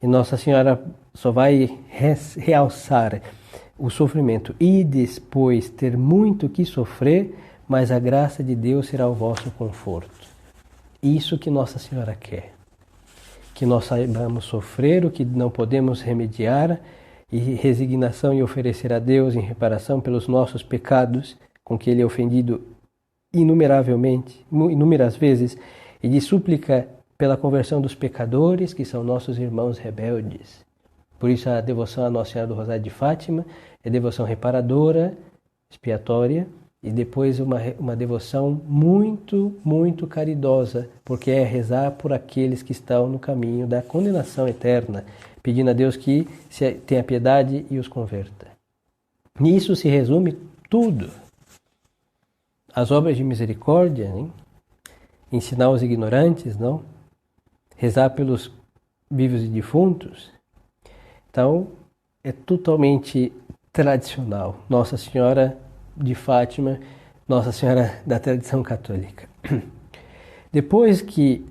E Nossa Senhora só vai realçar o sofrimento. Ides, pois, ter muito que sofrer, mas a graça de Deus será o vosso conforto. Isso que Nossa Senhora quer. Que nós saibamos sofrer o que não podemos remediar, e resignação e oferecer a Deus em reparação pelos nossos pecados, com que Ele é ofendido inúmeras vezes, e de súplica pela conversão dos pecadores, que são nossos irmãos rebeldes. Por isso a devoção à Nossa Senhora do Rosário de Fátima é devoção reparadora, expiatória, e depois uma devoção muito, muito caridosa, porque é rezar por aqueles que estão no caminho da condenação eterna, pedindo a Deus que tenha piedade e os converta. Nisso se resume tudo. As obras de misericórdia, hein? Ensinar os ignorantes, não? Rezar pelos vivos e defuntos. Então, é totalmente tradicional. Nossa Senhora de Fátima, Nossa Senhora da tradição católica. Depois que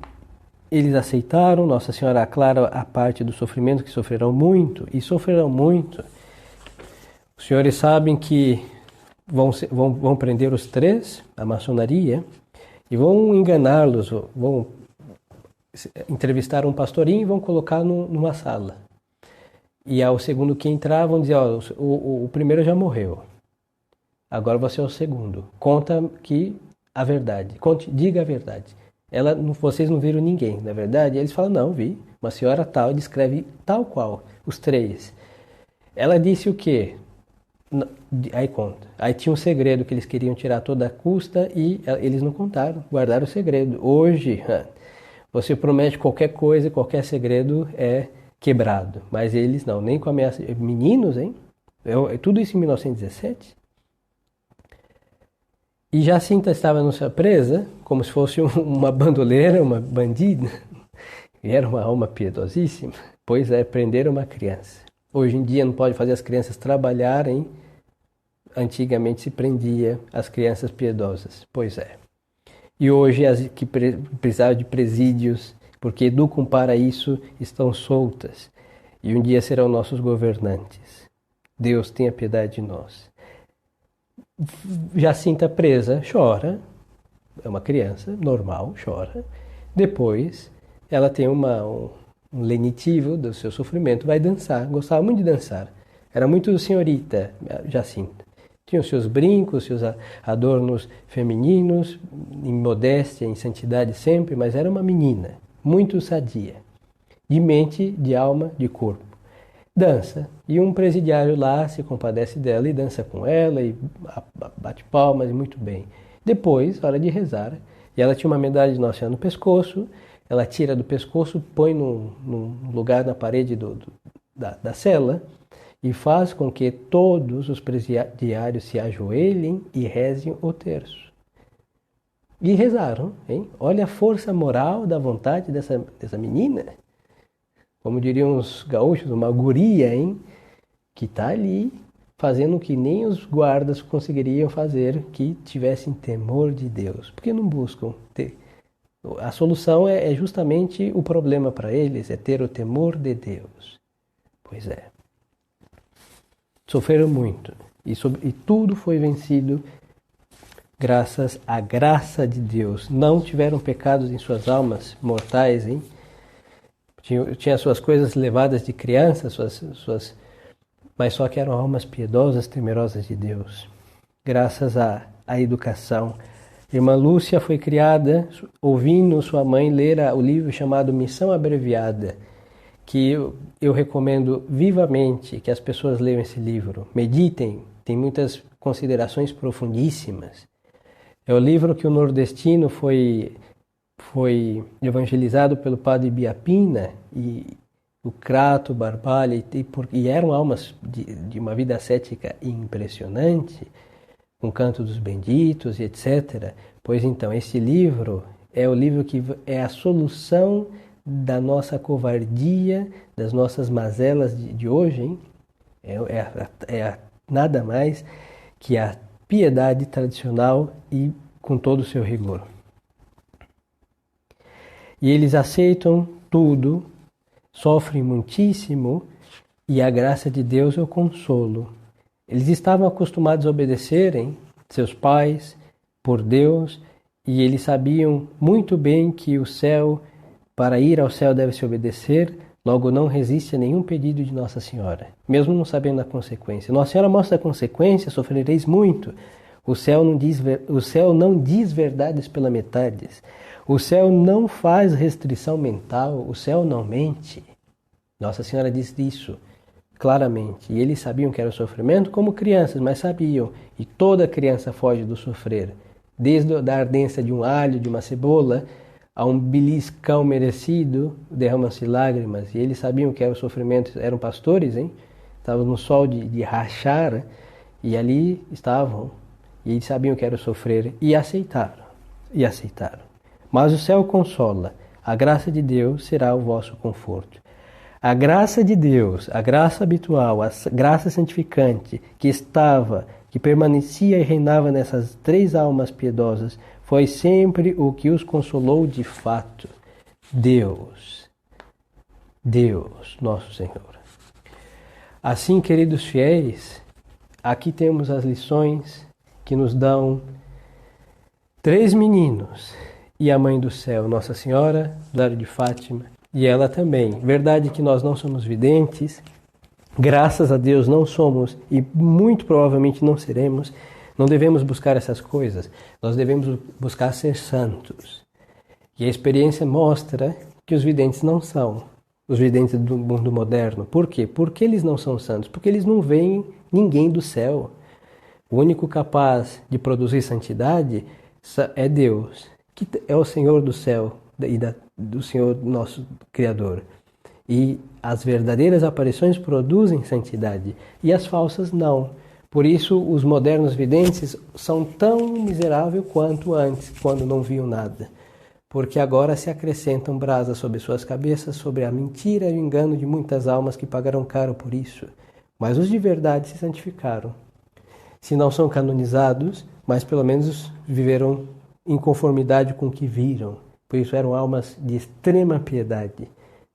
eles aceitaram, Nossa Senhora aclara a parte do sofrimento, que sofrerão muito, e sofrerão muito. Os senhores sabem que vão prender os três, a maçonaria, e vão enganá-los, vão entrevistar um pastorinho e vão colocar numa sala. E ao segundo que entrar, vão dizer: ó, o primeiro já morreu. Agora você é o segundo. Conta a verdade. Diga a verdade. Vocês não viram ninguém, não é verdade? Eles falam: não, vi. Uma senhora tal, descreve tal qual. Os três. Ela disse o quê? Aí conta. Aí tinha um segredo que eles queriam tirar toda a custa e eles não contaram. Guardaram o segredo. Hoje, você promete qualquer coisa, qualquer segredo é quebrado. Mas eles não, nem com ameaça. Meninos, hein? Tudo isso em 1917. E Jacinta estava presa, como se fosse uma bandoleira, uma bandida. E era uma alma piedosíssima. Pois é, prender uma criança. Hoje em dia não pode fazer as crianças trabalharem. Antigamente se prendia as crianças piedosas. Pois é. E hoje as que precisavam de presídios, porque educam para isso, estão soltas. E um dia serão nossos governantes. Deus tenha piedade de nós. Jacinta presa, chora. É uma criança normal, chora. Depois, ela tem um lenitivo do seu sofrimento, vai dançar. Gostava muito de dançar. Era muito senhorita, Jacinta. Tinha os seus brincos, seus adornos femininos, em modéstia, em santidade sempre, mas era uma menina, muito sadia, de mente, de alma, de corpo. Dança, e um presidiário lá se compadece dela e dança com ela, e bate palmas, e muito bem. Depois, hora de rezar, e ela tinha uma medalha de Nossa Senhora no pescoço, ela tira do pescoço, põe num lugar na parede da cela, e faz com que todos os presidiários se ajoelhem e rezem o terço. E rezaram, hein? Olha a força moral da vontade dessa menina. Como diriam os gaúchos, uma guria, hein? Que está ali fazendo o que nem os guardas conseguiriam fazer, que tivessem temor de Deus. Por que não buscam ter? A solução é justamente o problema para eles, é ter o temor de Deus. Pois é. Sofreram muito e tudo foi vencido graças à graça de Deus. Não tiveram pecados em suas almas mortais, hein? Tinha suas coisas levadas de criança, mas só que eram almas piedosas, temerosas de Deus. Graças à educação. Irmã Lúcia foi criada ouvindo sua mãe ler o livro chamado Missão Abreviada, que eu recomendo vivamente que as pessoas leiam esse livro. Meditem, tem muitas considerações profundíssimas. É o livro que o nordestino foi evangelizado pelo padre Biapina e o Crato, Barbalha, e eram almas de uma vida ascética impressionante, com canto dos benditos e etc. Pois então, esse livro é o livro que é a solução da nossa covardia, das nossas mazelas de hoje, hein? Nada mais que a piedade tradicional e com todo o seu rigor. E eles aceitam tudo, sofrem muitíssimo e a graça de Deus é o consolo. Eles estavam acostumados a obedecerem seus pais por Deus e eles sabiam muito bem que o céu, para ir ao céu deve se obedecer, logo não resiste a nenhum pedido de Nossa Senhora, mesmo não sabendo a consequência. Nossa Senhora mostra a consequência, sofrereis muito. O céu não diz verdades pela metade. O céu não faz restrição mental, o céu não mente. Nossa Senhora diz isso claramente. E eles sabiam que era o sofrimento como crianças, mas sabiam. E toda criança foge do sofrer. Desde a ardência de um alho, de uma cebola, a um beliscão merecido, derramam-se lágrimas. E eles sabiam que era o sofrimento, eram pastores, hein? Estavam no sol de rachar, e ali estavam. E eles sabiam que era o sofrer, e aceitaram. Mas o céu consola. A graça de Deus será o vosso conforto. A graça de Deus, a graça habitual, a graça santificante que permanecia e reinava nessas três almas piedosas, foi sempre o que os consolou de fato. Deus, nosso Senhor. Assim, queridos fiéis, aqui temos as lições que nos dão 3 meninos e a Mãe do Céu, Nossa Senhora, do Rosário de Fátima, e ela também. Verdade que nós não somos videntes, graças a Deus não somos e muito provavelmente não seremos. Não devemos buscar essas coisas, nós devemos buscar ser santos. E a experiência mostra que os videntes não são os videntes do mundo moderno. Por quê? Porque eles não são santos, porque eles não veem ninguém do céu. O único capaz de produzir santidade é Deus, que é o Senhor do céu e do Senhor nosso Criador. E as verdadeiras aparições produzem santidade e as falsas não. Por isso os modernos videntes são tão miseráveis quanto antes, quando não viam nada. porque agora se acrescentam brasas sobre suas cabeças, sobre a mentira e o engano de muitas almas que pagarão caro por isso. Mas os de verdade se santificaram. Se não são canonizados, mas pelo menos viveram em conformidade com o que viram. Por isso eram almas de extrema piedade.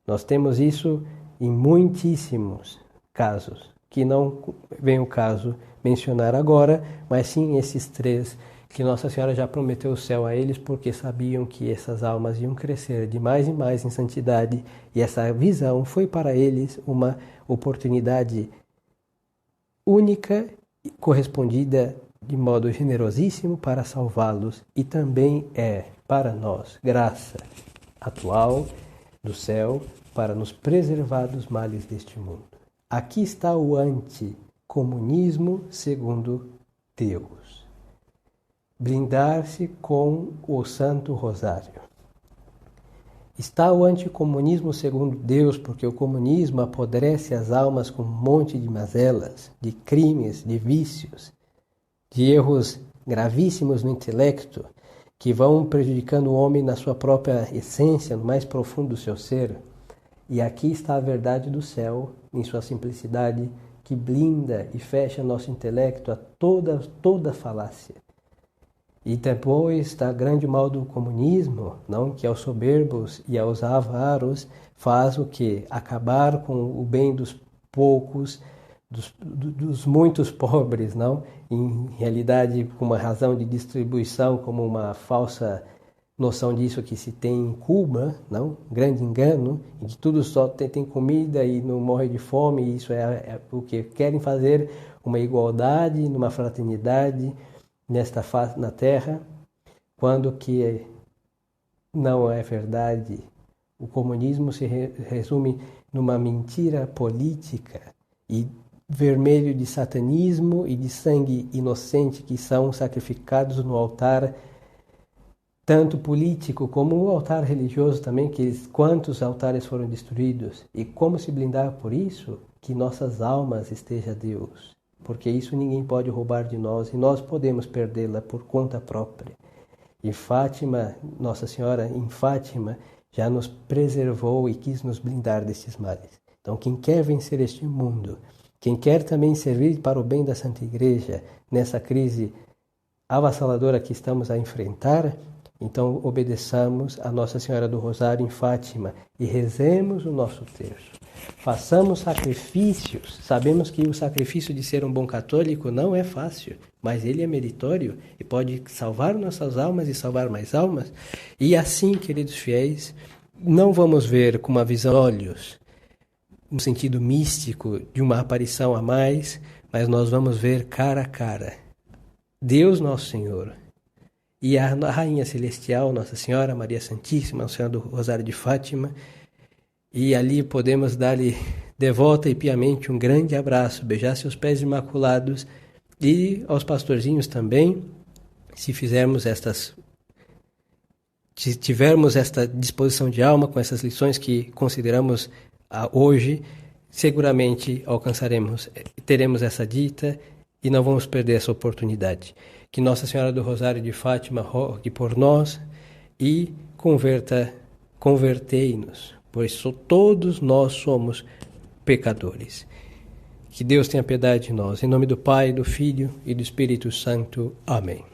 Nós temos isso em muitíssimos casos, que não vem o caso mencionar agora, mas sim esses 3 que Nossa Senhora já prometeu o céu a eles, porque sabiam que essas almas iam crescer de mais e mais em santidade, e essa visão foi para eles uma oportunidade única e correspondida de modo generosíssimo para salvá-los, e também é para nós graça atual do céu para nos preservar dos males deste mundo. Aqui está o anticomunismo segundo Deus. Blindar-se com o Santo Rosário. Está o anticomunismo segundo Deus, porque o comunismo apodrece as almas com um monte de mazelas, de crimes, de vícios, de erros gravíssimos no intelecto, que vão prejudicando o homem na sua própria essência, no mais profundo do seu ser. E aqui está a verdade do céu, em sua simplicidade, que blinda e fecha nosso intelecto a toda falácia. E depois está grande mal do comunismo, não, que aos soberbos e aos avaros faz o quê? Acabar com o bem dos poucos, dos muitos pobres, não? Em realidade, com uma razão de distribuição, como uma falsa noção disso que se tem em Cuba, não? Grande engano, em que tudo só tem comida e não morre de fome, e isso é o que querem fazer, uma igualdade, numa fraternidade, nesta face na Terra, quando que não é verdade. O comunismo se resume numa mentira política e vermelho de satanismo e de sangue inocente que são sacrificados no altar, tanto político como no altar religioso também, quantos altares foram destruídos. E como se blindar por isso? Que nossas almas estejam a Deus. Porque isso ninguém pode roubar de nós e nós podemos perdê-la por conta própria. E Fátima, Nossa Senhora em Fátima, já nos preservou e quis nos blindar destes males. Então, quem quer vencer este mundo, quem quer também servir para o bem da Santa Igreja nessa crise avassaladora que estamos a enfrentar, então obedeçamos a Nossa Senhora do Rosário em Fátima e rezemos o nosso terço. Façamos sacrifícios. Sabemos que o sacrifício de ser um bom católico não é fácil, mas ele é meritório e pode salvar nossas almas e salvar mais almas. E assim, queridos fiéis, não vamos ver com uma visão de olhos, no sentido místico de uma aparição a mais, mas nós vamos ver cara a cara Deus Nosso Senhor e a Rainha Celestial, Nossa Senhora, Maria Santíssima, Nossa Senhora do Rosário de Fátima, e ali podemos dar-lhe devota e piamente um grande abraço, beijar seus pés imaculados, e aos pastorzinhos também, se tivermos esta disposição de alma com essas lições que consideramos hoje, seguramente teremos essa dita e não vamos perder essa oportunidade. Que Nossa Senhora do Rosário de Fátima rogue por nós e convertei-nos, pois todos nós somos pecadores. Que Deus tenha piedade de nós. Em nome do Pai, do Filho e do Espírito Santo. Amém.